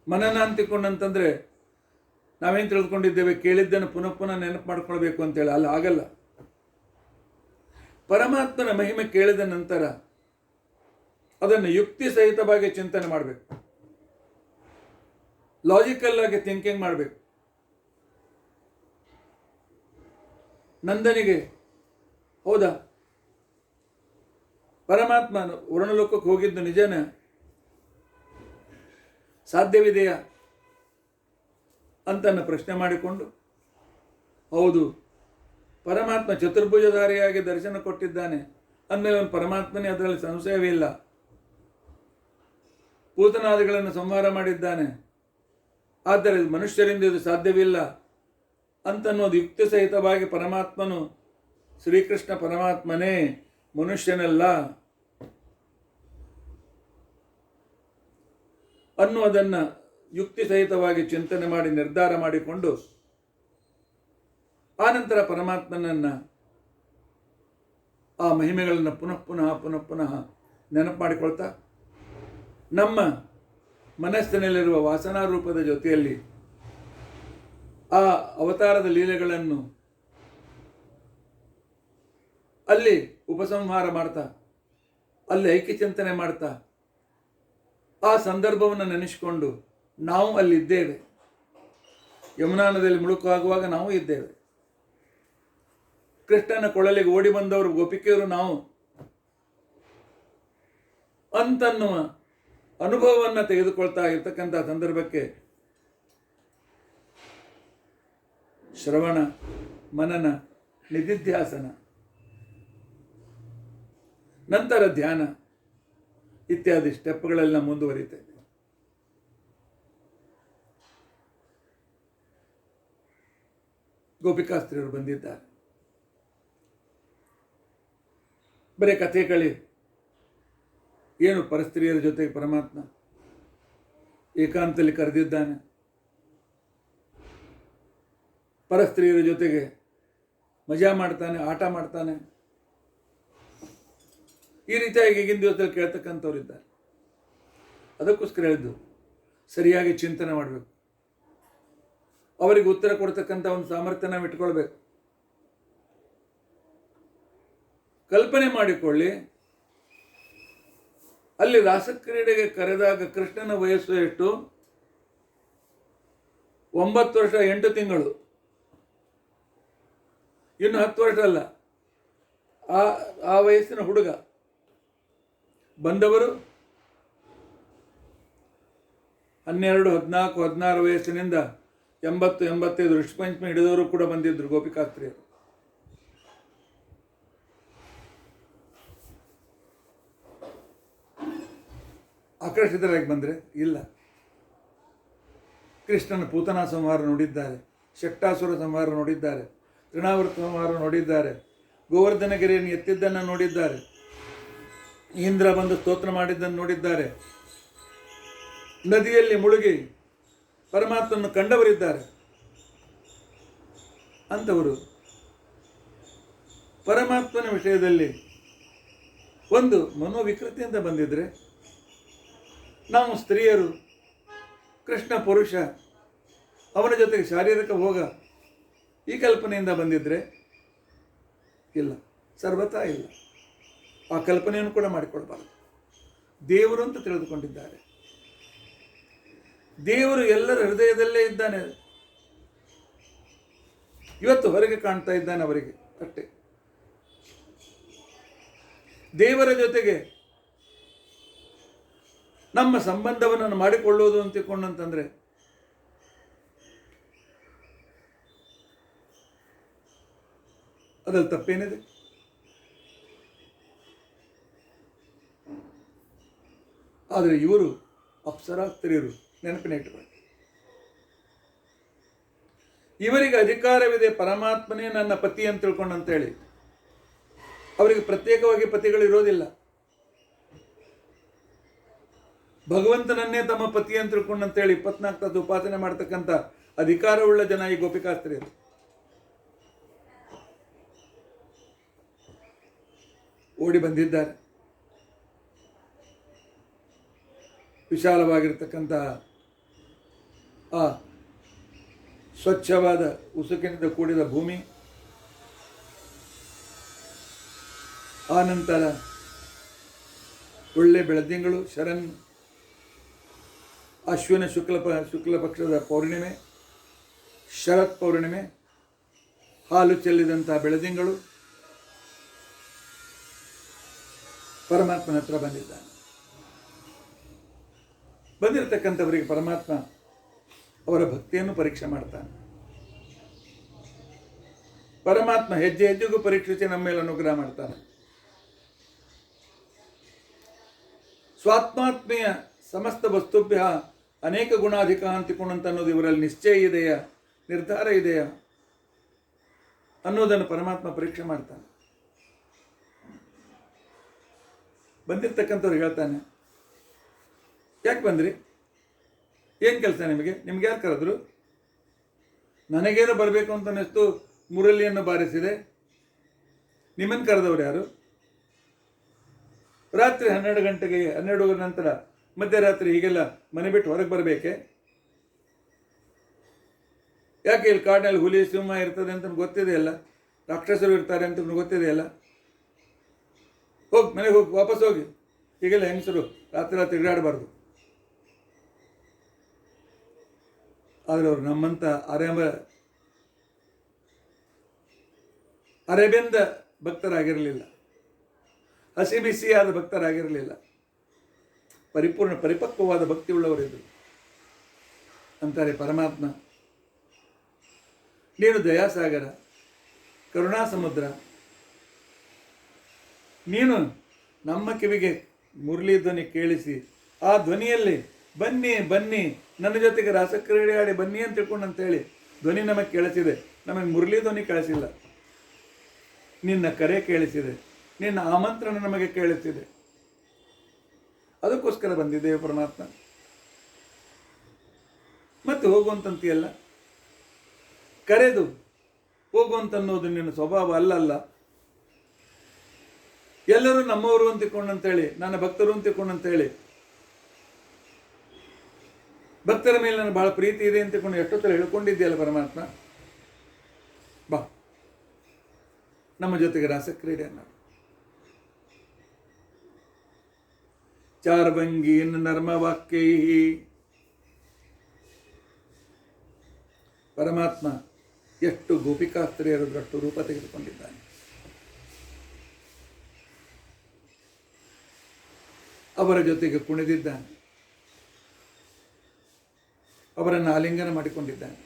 ಮನನ ಅಂತಿಕೊಂಡಂತಂದರೆ ನಾವೇನು ತಿಳಿದುಕೊಂಡಿದ್ದೇವೆ, ಕೇಳಿದ್ದನ್ನು ಪುನಃ ಪುನಃ ನೆನಪು ಮಾಡ್ಕೊಳ್ಬೇಕು ಅಂತೇಳಿ. ಅಲ್ಲ, ಆಗಲ್ಲ. ಪರಮಾತ್ಮನ ಮಹಿಮೆ ಕೇಳಿದ ನಂತರ ಅದನ್ನು ಯುಕ್ತಿ ಸಹಿತವಾಗಿ ಚಿಂತನೆ ಮಾಡಬೇಕು, ಲಾಜಿಕಲ್ ಆಗಿ ಥಿಂಕಿಂಗ್ ಮಾಡಬೇಕು. ನಂದನಿಗೆ ಹೌದಾ ಪರಮಾತ್ಮ ವರ್ಣಲೋಕಕ್ಕೆ ಹೋಗಿದ್ದು ನಿಜನ, ಸಾಧ್ಯವಿದೆಯಾ ಅಂತ ಪ್ರಶ್ನೆ ಮಾಡಿಕೊಂಡು, ಹೌದು ಪರಮಾತ್ಮ ಚತುರ್ಭುಜಧಾರಿಯಾಗಿ ದರ್ಶನ ಕೊಟ್ಟಿದ್ದಾನೆ ಅಂದಮೇಲೆ ಅವನು ಪರಮಾತ್ಮನೇ, ಅದರಲ್ಲಿ ಸಂಶಯವೇ ಇಲ್ಲ. ಪೂತನಾದಿಗಳನ್ನು ಸಂಹಾರ ಮಾಡಿದ್ದಾನೆ, ಆದರೆ ಮನುಷ್ಯರಿಂದ ಇದು ಸಾಧ್ಯವಿಲ್ಲ ಅಂತನ್ನೋದು ಯುಕ್ತಿ ಸಹಿತವಾಗಿ ಪರಮಾತ್ಮನು, ಶ್ರೀಕೃಷ್ಣ ಪರಮಾತ್ಮನೇ, ಮನುಷ್ಯನಲ್ಲ ಅನ್ನುವುದನ್ನು ಯುಕ್ತಿ ಸಹಿತವಾಗಿ ಚಿಂತನೆ ಮಾಡಿ ನಿರ್ಧಾರ ಮಾಡಿಕೊಂಡು ಆನಂತರ ಪರಮಾತ್ಮನನ್ನು ಆ ಮಹಿಮೆಗಳನ್ನು ಪುನಃ ಪುನಃ ಪುನಃ ಪುನಃ ನೆನಪು ಮಾಡಿಕೊಳ್ತಾ ನಮ್ಮ ಮನಸ್ಸಿನಲ್ಲಿರುವ ವಾಸನಾ ರೂಪದ ಜೊತೆಯಲ್ಲಿ ಆ ಅವತಾರದ ಲೀಲೆಗಳನ್ನು ಅಲ್ಲಿ ಉಪಸಂಹಾರ ಮಾಡ್ತಾ, ಅಲ್ಲಿ ಐಕ್ಯ ಚಿಂತನೆ ಮಾಡ್ತಾ, ಆ ಸಂದರ್ಭವನ್ನು ನೆನೆಸಿಕೊಂಡು ನಾವು ಅಲ್ಲಿದ್ದೇವೆ. ಯಮುನಾ ನದಿಯಲ್ಲಿ ಮುಳುಕಾಗುವಾಗ ನಾವು ಇದ್ದೇವೆ. ಕೃಷ್ಣನ ಕೊಳಲಿಗೆ ಓಡಿ ಬಂದವರು ಗೋಪಿಕೆಯರು ನಾವು ಅಂತನ್ನುವ ಅನುಭವವನ್ನು ತೆಗೆದುಕೊಳ್ತಾ ಇರ್ತಕ್ಕಂಥ ಸಂದರ್ಭಕ್ಕೆ ಶ್ರವಣ, ಮನನ, ನಿಧಿಧ್ಯಾಸನ, ನಂತರ ಧ್ಯಾನ ಇತ್ಯಾದಿ ಸ್ಟೆಪ್ಗಳೆಲ್ಲ ಮುಂದುವರಿತದೆ. ಗೋಪಿಕಾಸ್ತ್ರೀಯರು ಬಂದಿದ್ದಾರೆ. ಬರೀ ಕಥೆ ಕಳಿ ಏನು, ಪರಸ್ತ್ರೀಯರ ಜೊತೆಗೆ ಪರಮಾತ್ಮ ಏಕಾಂತದಲ್ಲಿ ಕರೆದಿದ್ದಾನೆ, ಪರಸ್ತ್ರೀಯರ ಜೊತೆಗೆ ಮಜಾ ಮಾಡ್ತಾನೆ, ಆಟ ಮಾಡ್ತಾನೆ. ಈ ರೀತಿಯಾಗಿ ಈಗಿನ ದಿವಸದಲ್ಲಿ ಕೇಳ್ತಕ್ಕಂಥವ್ರು ಇದ್ದಾರೆ. ಅದಕ್ಕೋಸ್ಕರ ಹೇಳಿದ್ದು ಸರಿಯಾಗಿ ಚಿಂತನೆ ಮಾಡಬೇಕು, ಅವರಿಗೆ ಉತ್ತರ ಕೊಡ್ತಕ್ಕಂಥ ಒಂದು ಸಾಮರ್ಥ್ಯ ನಾವು ಇಟ್ಕೊಳ್ಬೇಕು. ಕಲ್ಪನೆ ಮಾಡಿಕೊಳ್ಳಿ, ಅಲ್ಲಿ ರಾಸಕ್ರೀಡೆಗೆ ಕರೆದಾಗ ಕೃಷ್ಣನ ವಯಸ್ಸು ಎಷ್ಟು? 9 ವರ್ಷ 8 ತಿಂಗಳು, ಇನ್ನು 10 ವರ್ಷ ಅಲ್ಲ. ಆ ವಯಸ್ಸಿನ ಹುಡುಗ ಬಂದವರು 12, 14, 16 ವಯಸ್ಸಿನಿಂದ 80, 85 ಋಷಿಪಂಚಮಿ ಹಿಡಿದವರು ಕೂಡ ಬಂದಿದ್ರು ಗೋಪಿಕಾಸ್ತ್ರೀಯರು. ಆಕರ್ಷಿತರಾಗಿ ಬಂದರೆ ಇಲ್ಲ. ಕೃಷ್ಣನ ಪೂತನಾ ಸಂಹಾರ ನೋಡಿದ್ದಾರೆ, ಶಕ್ಟಾಸುರ ಸಂಹಾರ ನೋಡಿದ್ದಾರೆ, ತೃಣಾವೃತ ಸಂಹಾರ ನೋಡಿದ್ದಾರೆ, ಗೋವರ್ಧನಗಿರಿಯನ್ನು ಎತ್ತಿದ್ದನ್ನು ನೋಡಿದ್ದಾರೆ, ಇಂದ್ರ ಬಂದು ಸ್ತೋತ್ರ ಮಾಡಿದ್ದನ್ನು ನೋಡಿದ್ದಾರೆ, ನದಿಯಲ್ಲಿ ಮುಳುಗಿ ಪರಮಾತ್ಮನ್ನು ಕಂಡವರಿದ್ದಾರೆ. ಅಂಥವರು ಪರಮಾತ್ಮನ ವಿಷಯದಲ್ಲಿ ಒಂದು ಮನೋವಿಕೃತಿಯಿಂದ ಬಂದಿದ್ರೆ, ನಾವು ಸ್ತ್ರೀಯರು, ಕೃಷ್ಣ ಪುರುಷ, ಅವನ ಜೊತೆಗೆ ಶಾರೀರಿಕ ಭೋಗ ಈ ಕಲ್ಪನೆಯಿಂದ ಬಂದಿದ್ರೆ ಇಲ್ಲ, ಸರ್ವತಾ ಇಲ್ಲ. ಆ ಕಲ್ಪನೆಯನ್ನು ಕೂಡ ಮಾಡಿಕೊಳ್ಬಾರದು. ದೇವರು ಅಂತ ತಿಳಿದುಕೊಂಡಿದ್ದಾರೆ. ದೇವರು ಎಲ್ಲರ ಹೃದಯದಲ್ಲೇ ಇದ್ದಾನೆ. ಇವತ್ತು ಹೊರಗೆ ಕಾಣ್ತಾ ಇದ್ದಾನೆ ಅವರಿಗೆ ಅಷ್ಟೇ. ದೇವರ ಜೊತೆಗೆ ನಮ್ಮ ಸಂಬಂಧವನ್ನು ಮಾಡಿಕೊಳ್ಳುವುದು ಅಂತ ತಿಳ್ಕೊಂಡಂತಂದ್ರೆ ಅದ್ರಲ್ಲಿ ತಪ್ಪೇನಿದೆ? ಆದರೆ ಇವರು ಅಪ್ಸರಾಸ್ತ್ರೀಯರು, ನೆನಪಿನ ಇಟ್ಟುಕೊಳ್ಳಿ. ಇವರಿಗೆ ಅಧಿಕಾರವಿದೆ, ಪರಮಾತ್ಮನೇ ನನ್ನ ಪತಿ ಅಂತ ತಿಳ್ಕೊಂಡಂತೇಳಿ. ಅವರಿಗೆ ಪ್ರತ್ಯೇಕವಾಗಿ ಪತಿಗಳು ಇರೋದಿಲ್ಲ. ಭಗವಂತನನ್ನೇ ತಮ್ಮ ಪತಿ ಅಂತ ತಿಳ್ಕೊಂಡಂತೇಳಿ 24 ತಾಸು ಉಪಾಸನೆ ಮಾಡ್ತಕ್ಕಂಥ ಅಧಿಕಾರವುಳ್ಳ ಜನ ಈ ಗೋಪಿಕಾಸ್ತ್ರೀಯರು. ಓಡಿ ಬಂದಿದ್ದಾರೆ. ವಿಶಾಲವಾಗಿರ್ತಕ್ಕಂಥ ಆ ಸ್ವಚ್ಛವಾದ ಉಸುಕಿನಿಂದ ಕೂಡಿದ ಭೂಮಿ, ಆನಂತರ ಒಳ್ಳೆ ಬೆಳದಿಂಗಳು, ಶರನ್, ಅಶ್ವಿನ ಶುಕ್ಲ ಪಕ್ಷದ ಪೌರ್ಣಿಮೆ, ಶರತ್ ಪೌರ್ಣಿಮೆ, ಹಾಲು ಚೆಲ್ಲಿದಂಥ ಬೆಳದಿಂಗಳು ಪರಮಾತ್ಮನ ಹತ್ರ ಬಂದಿದ್ದಾನೆ. ಬಂದಿರತಕ್ಕಂಥವರಿಗೆ ಪರಮಾತ್ಮ ಅವರ ಭಕ್ತಿಯನ್ನು ಪರೀಕ್ಷೆ ಮಾಡ್ತಾನೆ. ಪರಮಾತ್ಮ ಹೆಜ್ಜೆ ಹೆಜ್ಜೆಗೂ ಪರೀಕ್ಷಿಸಿ ನಮ್ಮ ಮೇಲೆ ಅನುಗ್ರಹ ಮಾಡ್ತಾನೆ. ಸ್ವಾತ್ಮಾತ್ಮೀಯ ಸಮಸ್ತ ವಸ್ತುಭ್ಯ ಅನೇಕ ಗುಣಾಧಿಕ ಅಂತಿಕೊಂಡಂತ ಅನ್ನೋದು ಇವರಲ್ಲಿ ನಿಶ್ಚಯ ಇದೆಯಾ, ನಿರ್ಧಾರ ಇದೆಯಾ ಅನ್ನೋದನ್ನು ಪರಮಾತ್ಮ ಪರೀಕ್ಷೆ ಮಾಡ್ತಾನೆ. ಬಂದಿರ್ತಕ್ಕಂಥವ್ರು ಹೇಳ್ತಾನೆ, ಯಾಕೆ ಬಂದ್ರಿ, ಏನು ಕೆಲಸ ನಿಮಗೆ, ನಿಮ್ಗೆ ಯಾರು ಕರೆದ್ರು, ನನಗೇನು ಬರಬೇಕು ಅಂತ ಅನ್ನಿಸ್ತು, ಮುರಳಿಯನ್ನು ಬಾರಿಸಿದೆ, ನಿಮ್ಮನ್ನು ಕರೆದವ್ರು ಯಾರು, ರಾತ್ರಿ 12 ಗಂಟೆಗೆ 12 ನಂತರ ಮಧ್ಯರಾತ್ರಿ ಹೀಗೆಲ್ಲ ಮನೆ ಬಿಟ್ಟು ಹೊರಗೆ ಬರಬೇಕೆ, ಯಾಕೆ ಇಲ್ಲಿ ಕಾಡಿನಲ್ಲಿ ಹುಲಿ ಸಿಂಹ ಇರ್ತದೆ ಅಂತ ಗೊತ್ತಿದೆಯಲ್ಲ, ರಾಕ್ಷಸರು ಇರ್ತಾರೆ ಅಂತ ಗೊತ್ತಿದೆಯಲ್ಲ, ಹೋಗಿ ಮನೆಗೆ ಹೋಗಿ ವಾಪಸ್ ಹೋಗಿ, ಹೀಗೆಲ್ಲ ಹೆಂಗಸರು ರಾತ್ರಿ ತಿರುಗಾಡಬಾರ್ದು. ಆದರೆ ಅವರು ನಮ್ಮಂಥ ಅರೆಬೆಂದ ಭಕ್ತರಾಗಿರಲಿಲ್ಲ, ಹಸಿ ಬಿಸಿಯಾದ ಭಕ್ತರಾಗಿರಲಿಲ್ಲ, ಪರಿಪಕ್ವವಾದ ಭಕ್ತಿ ಉಳ್ಳವರಿದ್ದರು ಅಂತಾರೆ ಪರಮಾತ್ಮ. ನೀನು ದಯಾಸಾಗರ, ಕರುಣಾ ಸಮುದ್ರ, ನೀನು ನಮ್ಮ ಕಿವಿಗೆ ಮುರಳಿ ಧ್ವನಿ ಕೇಳಿಸಿ ಆ ಧ್ವನಿಯಲ್ಲಿ ಬನ್ನಿ ಬನ್ನಿ ನನ್ನ ಜೊತೆಗೆ ರಾಸಕ್ರೀಡೆ ಆಡಿ ಬನ್ನಿ ಅಂತ ತಿಳ್ಕೊಂಡು ಅಂತೇಳಿ ಧ್ವನಿ ನಮಗೆ ಕೇಳಿಸಿದೆ. ನಮಗೆ ಮುರಳಿ ಧ್ವನಿ ಕೇಳಿಸಿಲ್ಲ, ನಿನ್ನ ಕರೆ ಕೇಳಿಸಿದೆ, ನಿನ್ನ ಆಮಂತ್ರಣ ನಮಗೆ ಕೇಳಿಸಿದೆ. ಅದಕ್ಕೋಸ್ಕರ ಬಂದಿದ್ದೇವೆ ಪರಮಾತ್ಮ. ಮತ್ತೆ ಹೋಗುವಂತಂತೀಯಲ್ಲ, ಕರೆದು ಹೋಗುವಂತನ್ನೋದು ನಿನ್ನ ಸ್ವಭಾವ ಅಲ್ಲಲ್ಲ. ಎಲ್ಲರೂ ನಮ್ಮವರು ಅಂತಿಕೊಂಡಂತೇಳಿ, ನನ್ನ ಭಕ್ತರು ಅಂತಿಕೊಂಡಂತೇಳಿ, ಭಕ್ತರ ಮೇಲೆ ನನಗೆ ಬಹಳ ಪ್ರೀತಿ ಇದೆ ಅಂತಿಕೊಂಡು ಎಷ್ಟೊತ್ತಲ್ಲಿ ಹೇಳ್ಕೊಂಡಿದ್ದೀಯಲ್ಲ ಪರಮಾತ್ಮ, ಬಾ ನಮ್ಮ ಜೊತೆಗೆ ರಾಸಕ್ರೀಡೆಯನ್ನು. ಚಾರ್ವಂಗೀನ್ ನರ್ಮವಾಕ್ಯೈ, ಪರಮಾತ್ಮ ಎಷ್ಟು ಗೋಪಿಕಾಸ್ತ್ರೀಯರಷ್ಟು ರೂಪ ತೆಗೆದುಕೊಂಡಿದ್ದಾನೆ. ಅವರ ಜೊತೆಗೆ ಕುಣಿದಿದ್ದಾನೆ, ಅವರನ್ನು ಆಲಿಂಗನ ಮಾಡಿಕೊಂಡಿದ್ದಾನೆ,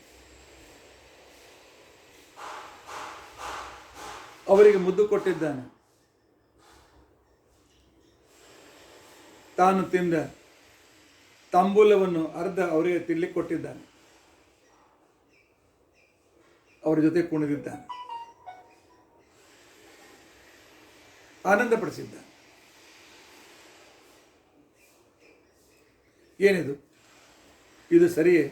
ಅವರಿಗೆ ಮುದ್ದು ಕೊಟ್ಟಿದ್ದಾನೆ, ತಾನು ತಿಂದ ತಾಂಬೂಲವನ್ನು ಅರ್ಧ ಅವರಿಗೆ ತಿನ್ಲಿಕ್ಕೆ ಕೊಟ್ಟಿದ್ದಾನೆ, ಅವರ ಜೊತೆ ಕುಣಿದಿದ್ದಾನೆ, ಆನಂದಪಡಿಸಿದ್ದಾನೆ. ಏನಿದು, ಇದು ಸರಿಯೇ?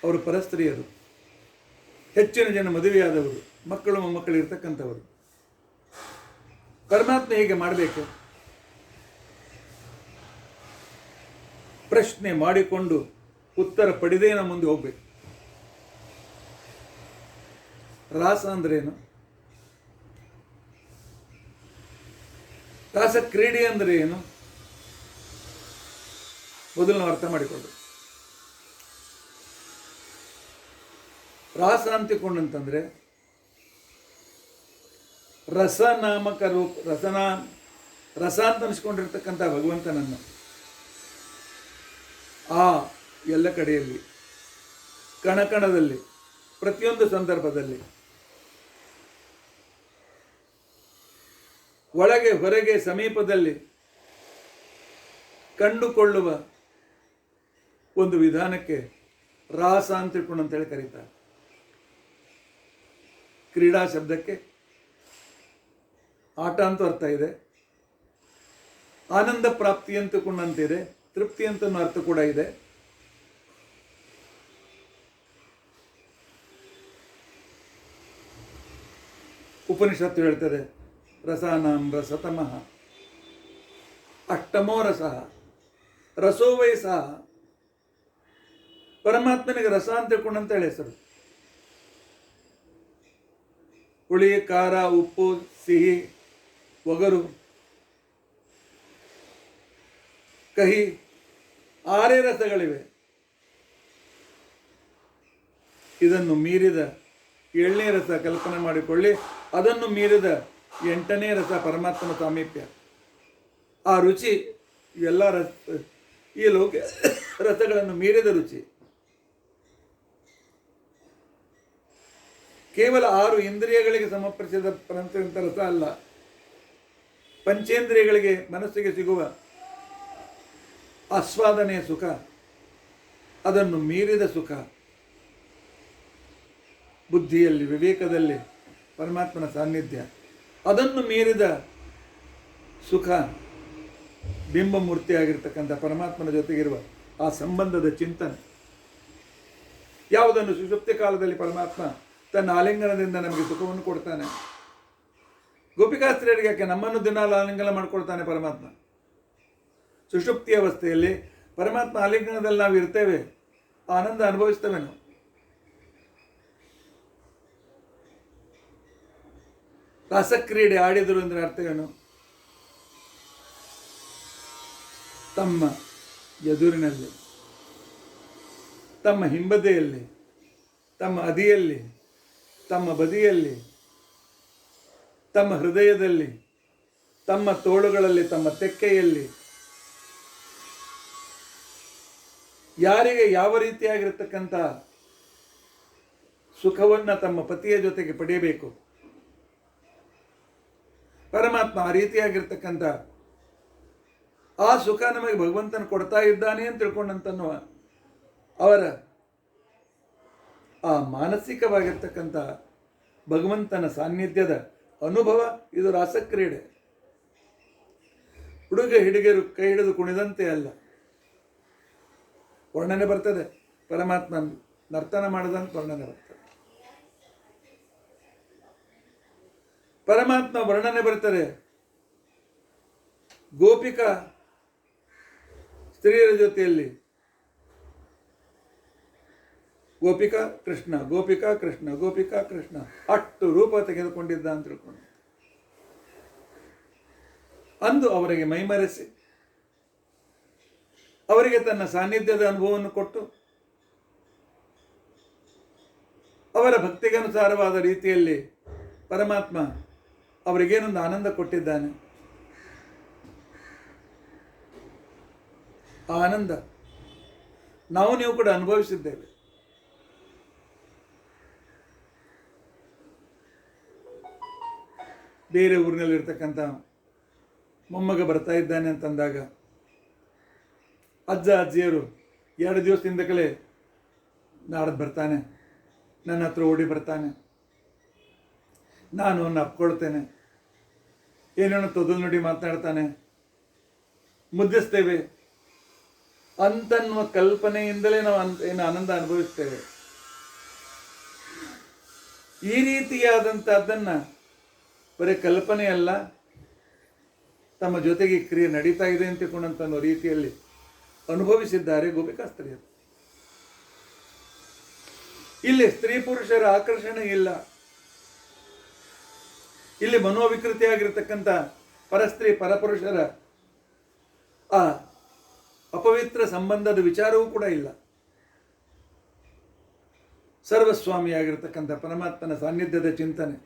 ಅವರು ಪರಸ್ತ್ರೀಯರು, ಹೆಚ್ಚಿನ ಜನ ಮದುವೆಯಾದವರು, ಮಕ್ಕಳು ಮೊಮ್ಮಕ್ಕಳು ಇರ್ತಕ್ಕಂಥವರು. ಪರಮಾತ್ಮ ಹೀಗೆ ಮಾಡಬೇಕು? ಪ್ರಶ್ನೆ ಮಾಡಿಕೊಂಡು ಉತ್ತರ ಪಡೆದೇ ನಮ್ಮ ಮುಂದೆ ಹೋಗ್ಬೇಕು. ರಾಸ ಅಂದ್ರೇನು? ರಾಸ ಕ್ರೀಡೆ ಅಂದ್ರೆ ಏನು? ಮೊದಲು ನಾವು ಅರ್ಥ ಮಾಡಿಕೊಳ್ಳಬೇಕು. ರಾಸ ಅಂತಿಕೊಂಡಂತಂದ್ರೆ ರಸನಾಮಕ ರೂಪ, ರಸ ಅಂತ ಅನಿಸ್ಕೊಂಡಿರ್ತಕ್ಕಂಥ ಭಗವಂತನನ್ನು ಆ ಎಲ್ಲ ಕಡೆಯಲ್ಲಿ, ಕಣಕಣದಲ್ಲಿ, ಪ್ರತಿಯೊಂದು ಸಂದರ್ಭದಲ್ಲಿ, ಒಳಗೆ ಹೊರಗೆ ಸಮೀಪದಲ್ಲಿ ಕಂಡುಕೊಳ್ಳುವ ಒಂದು ವಿಧಾನಕ್ಕೆ ರಾಸ ಅಂತ ತಿಳ್ಕೊಂಡು ಅಂತೇಳಿ ಕರೀತಾರೆ. ಕ್ರೀಡಾ ಶಬ್ದಕ್ಕೆ ಆಟ ಅಂತೂ ಅರ್ಥ ಇದೆ, ಆನಂದ ಪ್ರಾಪ್ತಿ ಅಂತಕೊಂಡಂತಿದೆ, ತೃಪ್ತಿ ಅಂತ ಅರ್ಥ ಕೂಡ ಇದೆ. ಉಪನಿಷತ್ತು ಹೇಳ್ತದೆ, ರಸಾನಾಂ ರಸತಮಃ ಅಷ್ಟಮೋ ರಸಃ ರಸೋ ವೈ ಸಹ ಪರಮಾತ್ಮನಿಗೆ ರಸ ಅಂತ ತಿಳ್ಕೊಂಡಂತ ಹೇಳಿ ಹೆಸರು. ಹುಳಿ, ಖಾರ, ಉಪ್ಪು, ಸಿಹಿ, ಒಗರು, ಕಹಿ, 6 ರಸಗಳಿವೆ. ಇದನ್ನು ಮೀರಿದ 7ನೇ ರಸ ಕಲ್ಪನೆ ಮಾಡಿಕೊಳ್ಳಿ. ಅದನ್ನು ಮೀರಿದ 8ನೇ ರಸ ಪರಮಾತ್ಮನ ಸಾಮೀಪ್ಯ. ಆ ರುಚಿ ಎಲ್ಲ ಈ ಲೋಕ ರಸಗಳನ್ನು ಮೀರಿದ ರುಚಿ. ಕೇವಲ 6 ಇಂದ್ರಿಯಗಳಿಗೆ ಸಮರ್ಪಿಸಿದ ಪರಂತ ರಸ ಅಲ್ಲ, ಪಂಚೇಂದ್ರಿಯಗಳಿಗೆ, ಮನಸ್ಸಿಗೆ ಸಿಗುವ ಆಸ್ವಾದನೆಯ ಸುಖ, ಅದನ್ನು ಮೀರಿದ ಸುಖ, ಬುದ್ಧಿಯಲ್ಲಿ, ವಿವೇಕದಲ್ಲಿ ಪರಮಾತ್ಮನ ಸಾನ್ನಿಧ್ಯ, ಅದನ್ನು ಮೀರಿದ ಸುಖ, ಬಿಂಬಮೂರ್ತಿಯಾಗಿರ್ತಕ್ಕಂಥ ಪರಮಾತ್ಮನ ಜೊತೆಗಿರುವ ಆ ಸಂಬಂಧದ ಚಿಂತನೆ, ಯಾವುದನ್ನು ಸುಷುಪ್ತಿ ಕಾಲದಲ್ಲಿ ಪರಮಾತ್ಮ ತನ್ನ ಆಲಿಂಗನದಿಂದ ನಮಗೆ ಸುಖವನ್ನು ಕೊಡ್ತಾನೆ. ಗೋಪಿಕಾಸ್ತ್ರೀಯರಿಗೆ ಯಾಕೆ ನಮ್ಮನ್ನು ದಿನಾಲು ಆಲಿಂಗನ ಮಾಡಿಕೊಡ್ತಾನೆ ಪರಮಾತ್ಮ. ಸುಷುಪ್ತಿ ಅವಸ್ಥೆಯಲ್ಲಿ ಪರಮಾತ್ಮ ಆಲಿಂಗನದಲ್ಲಿ ನಾವು ಇರ್ತೇವೆ, ಆನಂದ ಅನುಭವಿಸ್ತೇವೆ ನಾವು. ರಾಸಕ್ರೀಡೆ ಆಡಿದರು ಅಂದರೆ ಅರ್ಥವೇನು? ತಮ್ಮ ಎದುರಿನಲ್ಲಿ, ತಮ್ಮ ಹಿಂಬದಿಯಲ್ಲಿ, ತಮ್ಮ ಅದಿಯಲ್ಲಿ, ತಮ್ಮ ಬದಿಯಲ್ಲಿ, ತಮ್ಮ ಹೃದಯದಲ್ಲಿ, ತಮ್ಮ ತೋಳುಗಳಲ್ಲಿ, ತಮ್ಮ ತೆಕ್ಕೆಯಲ್ಲಿ ಯಾರಿಗೆ ಯಾವ ರೀತಿಯಾಗಿರ್ತಕ್ಕಂಥ ಸುಖವನ್ನು ತಮ್ಮ ಪತಿಯ ಜೊತೆಗೆ ಪಡೆಯಬೇಕು, ಪರಮಾತ್ಮ ಆ ರೀತಿಯಾಗಿರ್ತಕ್ಕಂಥ ಆ ಸುಖ ನಮಗೆ ಭಗವಂತನ ಕೊಡ್ತಾ ಇದ್ದಾನೆ ಅಂತ ತಿಳ್ಕೊಂಡಂತನ್ನುವ ಅವರ ಆ ಮಾನಸಿಕವಾಗಿರ್ತಕ್ಕಂಥ ಭಗವಂತನ ಸಾನ್ನಿಧ್ಯದ ಅನುಭವ ಇದು ರಾಸಕ್ರೀಡೆ. ಹುಡುಗ ಹಿಡಿಗೆರು ಕೈ ಹಿಡಿದು ಕುಣಿದಂತೆ ಅಲ್ಲ. ವರ್ಣನೆ ಬರ್ತದೆ, ಪರಮಾತ್ಮ ನರ್ತನ ಮಾಡದಂತ ವರ್ಣನೆ ಬರ್ತದೆ, ಪರಮಾತ್ಮ ವರ್ಣನೆ ಬರ್ತದೆ. ಗೋಪಿಕಾ ಸ್ತ್ರೀಯರ ಜೊತೆಯಲ್ಲಿ ಗೋಪಿಕಾ ಕೃಷ್ಣ, ಗೋಪಿಕಾ ಕೃಷ್ಣ, ಗೋಪಿಕಾ ಕೃಷ್ಣ, ಅಷ್ಟು ರೂಪ ತೆಗೆದುಕೊಂಡಿದ್ದ ಅಂತ ತಿಳ್ಕೊಂಡು ಅಂದು ಅವರಿಗೆ ಮೈಮರೆಸಿ ಅವರಿಗೆ ತನ್ನ ಸಾನ್ನಿಧ್ಯದ ಅನುಭವವನ್ನು ಕೊಟ್ಟು ಅವರ ಭಕ್ತಿಗನುಸಾರವಾದ ರೀತಿಯಲ್ಲಿ ಪರಮಾತ್ಮ ಅವರಿಗೇನೊಂದು ಆನಂದ ಕೊಟ್ಟಿದ್ದಾನೆ. ಆ ಆನಂದ ನಾವು ನೀವು ಕೂಡ ಅನುಭವಿಸಿದ್ದೇವೆ. ಬೇರೆ ಊರಿನಲ್ಲಿರ್ತಕ್ಕಂಥ ಮೊಮ್ಮಗ ಬರ್ತಾ ಇದ್ದಾನೆ ಅಂತಂದಾಗ ಅಜ್ಜ ಅಜ್ಜಿಯರು 2 ದಿವಸದಿಂದಲೇ ನಾಡ್ದು ಬರ್ತಾನೆ, ನನ್ನ ಹತ್ರ ಓಡಿ ಬರ್ತಾನೆ, ನಾನು ಅವನ್ನ ಅಪ್ಕೊಳ್ತೇನೆ, ಏನೇನೋ ತೊದಲು ನುಡಿ ಮಾತನಾಡ್ತಾನೆ, ಮುದ್ದಿಸ್ತೇವೆ ಅಂತನ್ನುವ ಕಲ್ಪನೆಯಿಂದಲೇ ನಾವು ಏನು ಆನಂದ ಅನುಭವಿಸ್ತೇವೆ. ಈ ರೀತಿಯಾದಂಥದ್ದನ್ನು ಬರೀ ಕಲ್ಪನೆಯಲ್ಲ, ತಮ್ಮ ಜೊತೆಗೆ ಕ್ರಿಯೆ ನಡೀತಾ ಇದೆ ಅಂತ ತಿಳ್ಕೊಂಡಂತ ರೀತಿಯಲ್ಲಿ ಅನುಭವಿಸಿದ್ದಾರೆ ಗೋಪಿಕಾಸ್ತ್ರೀಯರು. ಇಲ್ಲಿ ಸ್ತ್ರೀ ಪುರುಷರ ಆಕರ್ಷಣೆ ಇಲ್ಲ. ಇಲ್ಲಿ ಮನೋವಿಕೃತಿಯಾಗಿರ್ತಕ್ಕಂಥ ಪರಸ್ತ್ರೀ ಪರಪುರುಷರ ಆ ಅಪವಿತ್ರ ಸಂಬಂಧದ ವಿಚಾರವೂ ಕೂಡ ಇಲ್ಲ. ಸರ್ವಸ್ವಾಮಿಯಾಗಿರ್ತಕ್ಕಂಥ ಪರಮಾತ್ಮನ ಸಾನ್ನಿಧ್ಯದ ಚಿಂತನೆ.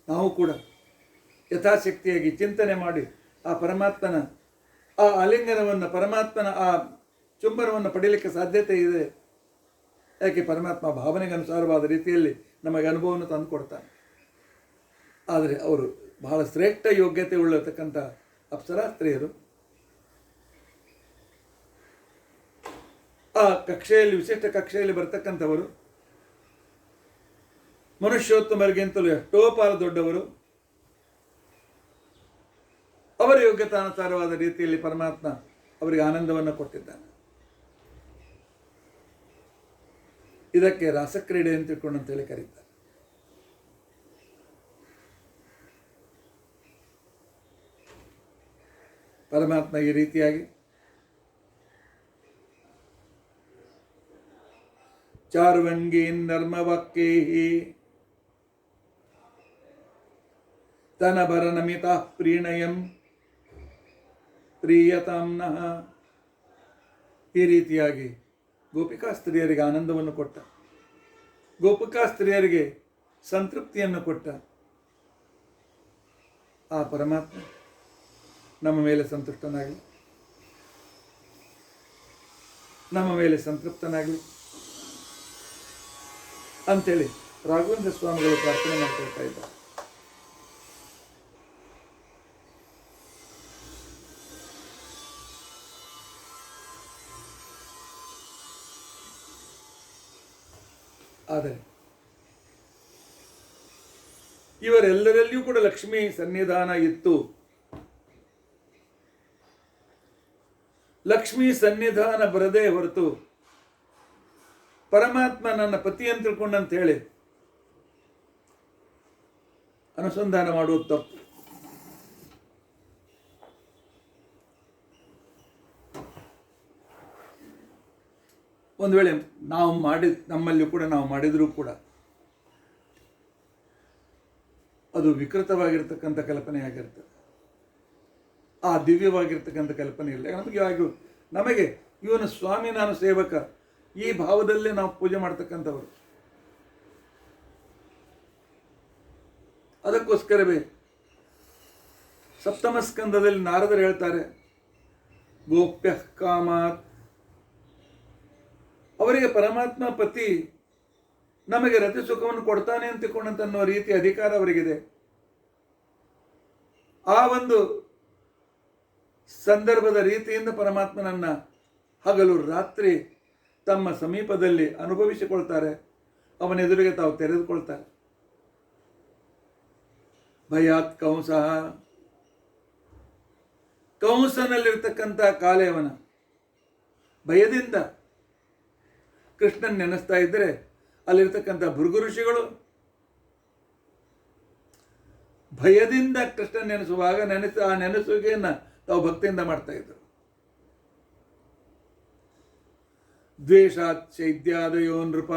ನಾವು ಕೂಡ ಯಥಾಶಕ್ತಿಯಾಗಿ ಚಿಂತನೆ ಮಾಡಿ ಆ ಪರಮಾತ್ಮನ ಆ ಆಲಿಂಗನವನ್ನು, ಪರಮಾತ್ಮನ ಆ ಚುಂಬನವನ್ನು ಪಡೀಲಿಕ್ಕೆ ಸಾಧ್ಯತೆ ಇದೆ. ಯಾಕೆ ಪರಮಾತ್ಮ ಭಾವನೆಗೆ ಅನುಸಾರವಾದ ರೀತಿಯಲ್ಲಿ ನಮಗೆ ಅನುಭವವನ್ನು ತಂದು ಕೊಡ್ತಾನೆ. ಆದರೆ ಅವರು ಬಹಳ ಶ್ರೇಷ್ಠ ಯೋಗ್ಯತೆ ಉಳ್ಳತಕ್ಕಂಥ ಅಪ್ಸರಾ ಸ್ತ್ರೀಯರು. ಆ ಕಕ್ಷೆಯಲ್ಲಿ, ವಿಶಿಷ್ಟ ಕಕ್ಷೆಯಲ್ಲಿ ಬರ್ತಕ್ಕಂಥವರು ಮನುಷ್ಯೋತ್ತಮರಿಗಿಂತಲೂ ಎಷ್ಟೋ ಪಾಲು ದೊಡ್ಡವರು. ಅವರ ಯೋಗ್ಯತಾನುಸಾರವಾದ ರೀತಿಯಲ್ಲಿ ಪರಮಾತ್ಮ ಅವರಿಗೆ ಆನಂದವನ್ನು ಕೊಟ್ಟಿದ್ದಾನೆ. ಇದಕ್ಕೆ ರಾಸಕ್ರೀಡೆ ಅಂತ ತಿಳ್ಕೊಂಡು ಅಂತೇಳಿ ಕರೀತಾರೆ. ಪರಮಾತ್ಮ ಈ ರೀತಿಯಾಗಿ ಚಾರ್ವಂಗೀನ್ ನರ್ಮವಾಕ್ಯೈ ತನಭರನಮಿತಾ ಪ್ರೀಣಯಂ ಪ್ರೀಯತಾಂನಃ. ಈ ರೀತಿಯಾಗಿ ಗೋಪಿಕಾ ಸ್ತ್ರೀಯರಿಗೆ ಆನಂದವನ್ನು ಕೊಟ್ಟ, ಗೋಪಿಕಾ ಸ್ತ್ರೀಯರಿಗೆ ಸಂತೃಪ್ತಿಯನ್ನು ಕೊಟ್ಟ ಆ ಪರಮಾತ್ಮ ನಮ್ಮ ಮೇಲೆ ಸಂತುಷ್ಟನಾಗಲಿ, ನಮ್ಮ ಮೇಲೆ ಸಂತೃಪ್ತನಾಗಲಿ ಅಂತೇಳಿ ರಾಘವೇಂದ್ರ ಸ್ವಾಮಿಗಳು ಪ್ರಾರ್ಥನೆ ಮಾಡ್ಕೊಳ್ತಾ ಇದ್ದಾರೆ. ಆದರೆ ಇವರೆಲ್ಲರಲ್ಲಿಯೂ ಕೂಡ ಲಕ್ಷ್ಮೀ ಸನ್ನಿಧಾನ ಇತ್ತು. ಲಕ್ಷ್ಮೀ ಸನ್ನಿಧಾನ ಬರದೇ ಹೊರತು ಪರಮಾತ್ಮ ನನ್ನ ಪತಿ ಅಂತ ತಿಳ್ಕೊಂಡಂತ ಹೇಳಿ ಅನುಸಂಧಾನ ಮಾಡುವುದು ತಪ್ಪು. ಒಂದು ವೇಳೆ ನಮ್ಮಲ್ಲಿ ಕೂಡ ನಾವು ಮಾಡಿದರೂ ಕೂಡ ಅದು ವಿಕೃತವಾಗಿರ್ತಕ್ಕಂಥ ಕಲ್ಪನೆ ಆಗಿರ್ತದೆ, ಆ ದಿವ್ಯವಾಗಿರ್ತಕ್ಕಂಥ ಕಲ್ಪನೆ ಇಲ್ಲ. ನಮಗೆ ಇವನು ಸ್ವಾಮಿ, ನಾನು ಸೇವಕ, ಈ ಭಾವದಲ್ಲೇ ನಾವು ಪೂಜೆ ಮಾಡ್ತಕ್ಕಂಥವರು. ಅದಕ್ಕೋಸ್ಕರವೇ ಸಪ್ತಮ ಸ್ಕಂದದಲ್ಲಿ ನಾರದರು ಹೇಳ್ತಾರೆ, ಗೋಪ್ಯ ಕಾಮಾತ್, ಅವರಿಗೆ ಪರಮಾತ್ಮ ಪತಿ ನಮಗೆ ರತಿ ಸುಖವನ್ನು ಕೊಡ್ತಾನೆ ಅಂತಿಕೊಂಡಂತ ಅನ್ನೋ ರೀತಿ ಅಧಿಕಾರ ಅವರಿಗಿದೆ. ಆ ಒಂದು ಸಂದರ್ಭದ ರೀತಿಯಿಂದ ಪರಮಾತ್ಮನನ್ನ ಹಗಲು ರಾತ್ರಿ ತಮ್ಮ ಸಮೀಪದಲ್ಲಿ ಅನುಭವಿಸಿಕೊಳ್ತಾರೆ, ಅವನ ಎದುರಿಗೆ ತಾವು ತೆರೆದುಕೊಳ್ತಾರೆ. ಭಯಾತ್ ಕಂಸಃ, ಕಂಸನಲ್ಲಿರ್ತಕ್ಕಂಥ ಕಾಲೇವನ ಭಯದಿಂದ ಕೃಷ್ಣನ್ ನೆನೆಸ್ತಾ ಇದ್ದರೆ ಅಲ್ಲಿರ್ತಕ್ಕಂಥ ಭೃಗು ಋಷಿಗಳು ಭಯದಿಂದ ಕೃಷ್ಣ ನೆನೆಸುವಾಗ ಆ ನೆನೆಸುವಿಕೆಯನ್ನು ತಾವು ಭಕ್ತಿಯಿಂದ ಮಾಡ್ತಾ ಇದ್ರು. ದ್ವೇಷಾತ್ ಚೈತ್ಯಾದಯೋ ನೃಪ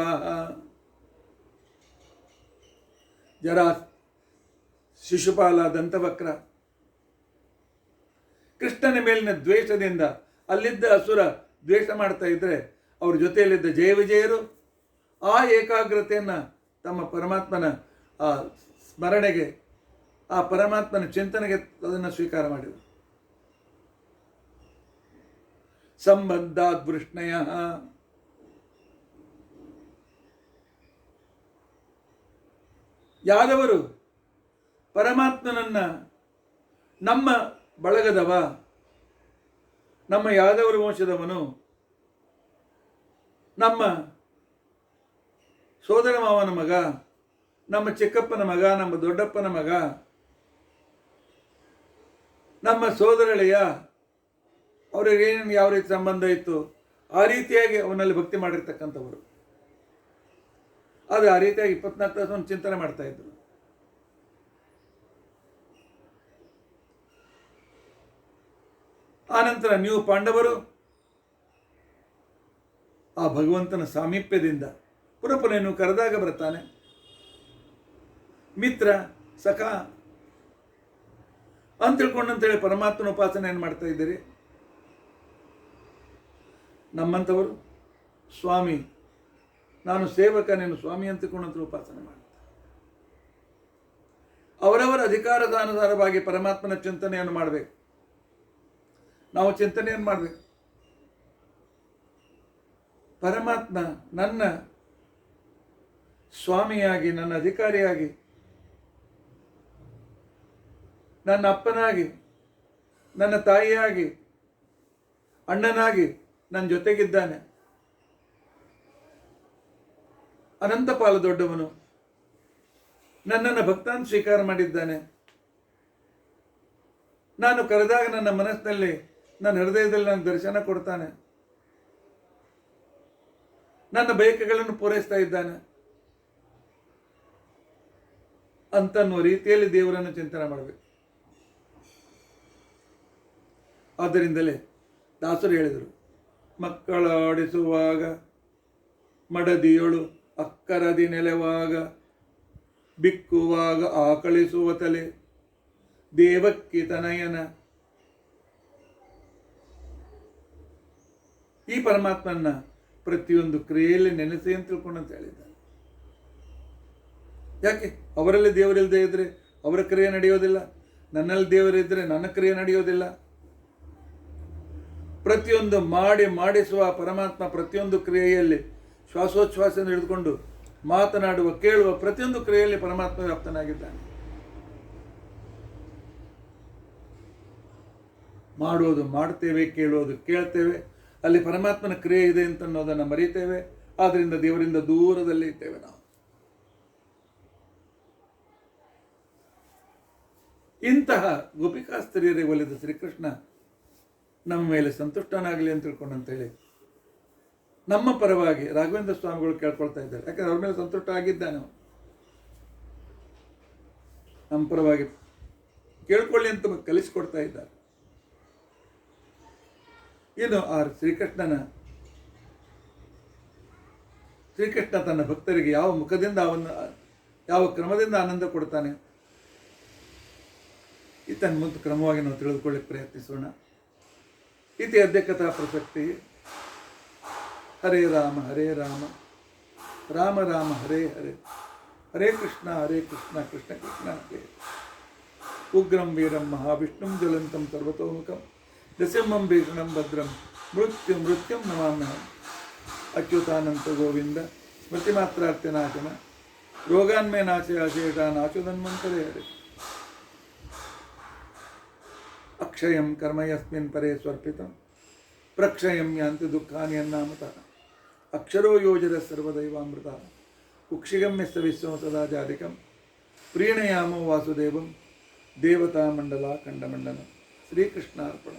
ಜರಾ ಶಿಶುಪಾಲ ದಂತವಕ್ರ, ಕೃಷ್ಣನ ಮೇಲಿನ ದ್ವೇಷದಿಂದ ಅಲ್ಲಿದ್ದ ಅಸುರ ದ್ವೇಷ ಮಾಡ್ತಾ ಇದ್ರೆ ಅವ್ರ ಜೊತೆಯಲ್ಲಿದ್ದ ಜಯ ವಿಜಯರು ಆ ಏಕಾಗ್ರತೆಯನ್ನು ತಮ್ಮ ಪರಮಾತ್ಮನ ಆ ಸ್ಮರಣೆಗೆ, ಆ ಪರಮಾತ್ಮನ ಚಿಂತನೆಗೆ ಅದನ್ನು ಸ್ವೀಕಾರ ಮಾಡಿದರು. ಸಂಬಂಧಾತ್ ವೃಷ್ಣಯ, ಯಾದವರು ಪರಮಾತ್ಮನನ್ನ ನಮ್ಮ ಬಳಗದವ, ನಮ್ಮ ಯಾದವರ ವಂಶದವನು, ನಮ್ಮ ಸೋದರ ಮಾವನ ಮಗ, ನಮ್ಮ ಚಿಕ್ಕಪ್ಪನ ಮಗ, ನಮ್ಮ ದೊಡ್ಡಪ್ಪನ ಮಗ, ನಮ್ಮ ಸೋದರಳೆಯ, ಅವ್ರಿಗೆ ಏನೇನು ಯಾವ ರೀತಿ ಸಂಬಂಧ ಇತ್ತು ಆ ರೀತಿಯಾಗಿ ಅವನಲ್ಲಿ ಭಕ್ತಿ ಮಾಡಿರ್ತಕ್ಕಂಥವರು. ಅದು ಆ ರೀತಿಯಾಗಿ 24 ತಾಸು ಚಿಂತನೆ ಮಾಡ್ತಾ ಇದ್ರು. ಆನಂತರ ನೀವು ಪಾಂಡವರು ಆ ಭಗವಂತನ ಸಾಮೀಪ್ಯದಿಂದ ಪುನಃ ನೀವು ಕರೆದಾಗ ಬರ್ತಾನೆ. ಮಿತ್ರ ಸಖ ಅಂತ ತಿಳ್ಕೊಂಡಂತೇಳಿ ಪರಮಾತ್ಮನ ಉಪಾಸನೆಯನ್ನು ಮಾಡ್ತಾ ಇದ್ದೀರಿ. ನಮ್ಮಂಥವರು ಸ್ವಾಮಿ, ನಾನು ಸೇವಕ, ನೀನು ಸ್ವಾಮಿ ಅಂತ ತಿಳ್ಕೊಂಡಂತ ಉಪಾಸನೆ ಮಾಡ್ತಾರೆ. ಅವರವರ ಅಧಿಕಾರದಾನುಸಾರವಾಗಿ ಪರಮಾತ್ಮನ ಚಿಂತನೆಯನ್ನು ಮಾಡಬೇಕು. ನಾವು ಚಿಂತನೆಯನ್ನು ಮಾಡಬೇಕು. ಪರಮಾತ್ಮ ನನ್ನ ಸ್ವಾಮಿಯಾಗಿ, ನನ್ನ ಅಧಿಕಾರಿಯಾಗಿ, ನನ್ನ ಅಪ್ಪನಾಗಿ, ನನ್ನ ತಾಯಿಯಾಗಿ, ಅಣ್ಣನಾಗಿ ನನ್ನ ಜೊತೆಗಿದ್ದಾನೆ. ಅನಂತ ಪಾಲು ದೊಡ್ಡವನು, ನನ್ನನ್ನು ಭಕ್ತಾನ್ ಸ್ವೀಕಾರ ಮಾಡಿದ್ದಾನೆ. ನಾನು ಕರೆದಾಗ ನನ್ನ ಮನಸ್ಸಿನಲ್ಲಿ, ನನ್ನ ಹೃದಯದಲ್ಲಿ ನನ್ನ ದರ್ಶನ ಕೊಡ್ತಾನೆ. ನನ್ನ ಬಯಕೆಗಳನ್ನು ಪೂರೈಸ್ತಾ ಇದ್ದಾನೆ ಅಂತನ್ನುವ ರೀತಿಯಲ್ಲಿ ದೇವರನ್ನು ಚಿಂತನೆ ಮಾಡಬೇಕು. ಆದ್ದರಿಂದಲೇ ದಾಸರು ಹೇಳಿದರು, ಮಕ್ಕಳ ಆಡಿಸುವಾಗ ಮಡದಿಯೊಳು ಅಕ್ಕರದಿ ನೆಲೆವಾಗ ಬಿಕ್ಕುವಾಗ ಆಕಳಿಸುವ ತಲೆ ದೇವಕ್ಕಿ ತನಯನ. ಈ ಪರಮಾತ್ಮನ ಪ್ರತಿಯೊಂದು ಕ್ರಿಯೆಯಲ್ಲಿ ನೆನೆಸಿ ಅಂತ ತಿಳ್ಕೊಂಡು ಅಂತ ಹೇಳಿದ್ದಾರೆ. ಯಾಕೆ? ಅವರಲ್ಲಿ ದೇವರಿಲ್ಲದೆ ಇದ್ರೆ ಅವರ ಕ್ರಿಯೆ ನಡೆಯೋದಿಲ್ಲ, ನನ್ನಲ್ಲಿ ದೇವರಿದ್ದರೆ ನನ್ನ ಕ್ರಿಯೆ ನಡೆಯೋದಿಲ್ಲ. ಪ್ರತಿಯೊಂದು ಮಾಡಿಸುವ ಪರಮಾತ್ಮ ಪ್ರತಿಯೊಂದು ಕ್ರಿಯೆಯಲ್ಲಿ ಶ್ವಾಸೋಚ್ಛ್ವಾಸದಿಂದ ಹಿಡಿದುಕೊಂಡು ಮಾತನಾಡುವ ಕೇಳುವ ಪ್ರತಿಯೊಂದು ಕ್ರಿಯೆಯಲ್ಲಿ ಪರಮಾತ್ಮ ವ್ಯಾಪ್ತನಾಗಿದ್ದಾನೆ. ಮಾಡೋದು ಮಾಡ್ತೇವೆ, ಕೇಳೋದು ಕೇಳ್ತೇವೆ, ಅಲ್ಲಿ ಪರಮಾತ್ಮನ ಕ್ರಿಯೆ ಇದೆ ಅಂತ ಅನ್ನೋದನ್ನು ಮರೀತೇವೆ. ಆದ್ದರಿಂದ ದೇವರಿಂದ ದೂರದಲ್ಲೇ ಇದ್ದೇವೆ ನಾವು. ಇಂತಹ ಗೋಪಿಕಾಸ್ತ್ರೀಯರಿಗೆ ಒಲಿದ ಶ್ರೀಕೃಷ್ಣ ನಮ್ಮ ಮೇಲೆ ಸಂತುಷ್ಟನಾಗಲಿ ಅಂತ ತಿಳ್ಕೊಂಡಂತೇಳಿ ನಮ್ಮ ಪರವಾಗಿ ರಾಘವೇಂದ್ರ ಸ್ವಾಮಿಗಳು ಕೇಳ್ಕೊಳ್ತಾ ಇದ್ದಾರೆ. ಯಾಕಂದ್ರೆ ಅವ್ರ ಮೇಲೆ ಸಂತುಷ್ಟ ಆಗಿದ್ದಾನೆ. ನಮ್ಮ ಪರವಾಗಿ ಕೇಳ್ಕೊಳ್ಳಿ ಅಂತ ಕಲಿಸಿಕೊಡ್ತಾ ಇದ್ದಾರೆ. ಇನ್ನು ಆ ಶ್ರೀಕೃಷ್ಣ ತನ್ನ ಭಕ್ತರಿಗೆ ಯಾವ ಮುಖದಿಂದ ಯಾವ ಕ್ರಮದಿಂದ ಆನಂದ ಕೊಡ್ತಾನೆ ಇದನ್ನು ಮುಂದೆ ಕ್ರಮವಾಗಿ ನಾವು ತಿಳಿದುಕೊಳ್ಳಿಕ್ಕೆ ಪ್ರಯತ್ನಿಸೋಣ. ಇತಿ ಅದ್ಯ ಕಥಾ ಪ್ರಸಕ್ತಿ. ಹರೇ ರಾಮ ರಾಮ ರಾಮ ಹರೇ ಹರೇ, ಹರೇ ಕೃಷ್ಣ ಕೃಷ್ಣ ಕೃಷ್ಣ ಹರೇ. ಉಗ್ರಂ ವೀರಂ ಮಹಾವಿಷ್ಣುಂ ಜ್ವಲಂತಂ ಸರ್ವತೋಮುಖಂ ನೃಸಿಂಹಂ ಭೀಷಣಂ ಭದ್ರಂ ಮೃತ್ಯುಂ ನಮಾಮ್ಯಹಂ. ಅಚ್ಯುತಾನಂತ ಗೋವಿಂದ ಸ್ಮೃತಿಮಾತ್ರಾರ್ಥ ರೋಗಾನ್ಮೇ ನಾಶೇಷಾನಾಶುಧನ್ವಂತರೇ ಹರೇ. ಅಕ್ಷಯಂ ಕರ್ಮ ಯಸ್ಮಿನ್ ಪರೇ ಸ್ವರ್ಪಿತಂ ಪ್ರಕ್ಷಯಂ ಯಾಂತಿ ದುಃಖಾನಿ ಅನ್ನಾಮತಃ. ಅಕ್ಷರೋ ಯೋಜದ ಸರ್ವದೈವಾಮೃತ ಕುಕ್ಷಿಗಮ್ಯಸ್ತ ವಿಶ್ವಂ ಸದಾ ಜಾರಿಕಂ ಪ್ರೀಣಯಾಮೋ ವಾಸುದೇವಂ ದೇವತಾ ಮಂಡಲ ಖಂಡಮಂಡಲ. ಶ್ರೀಕೃಷ್ಣಾರ್ಪಣ.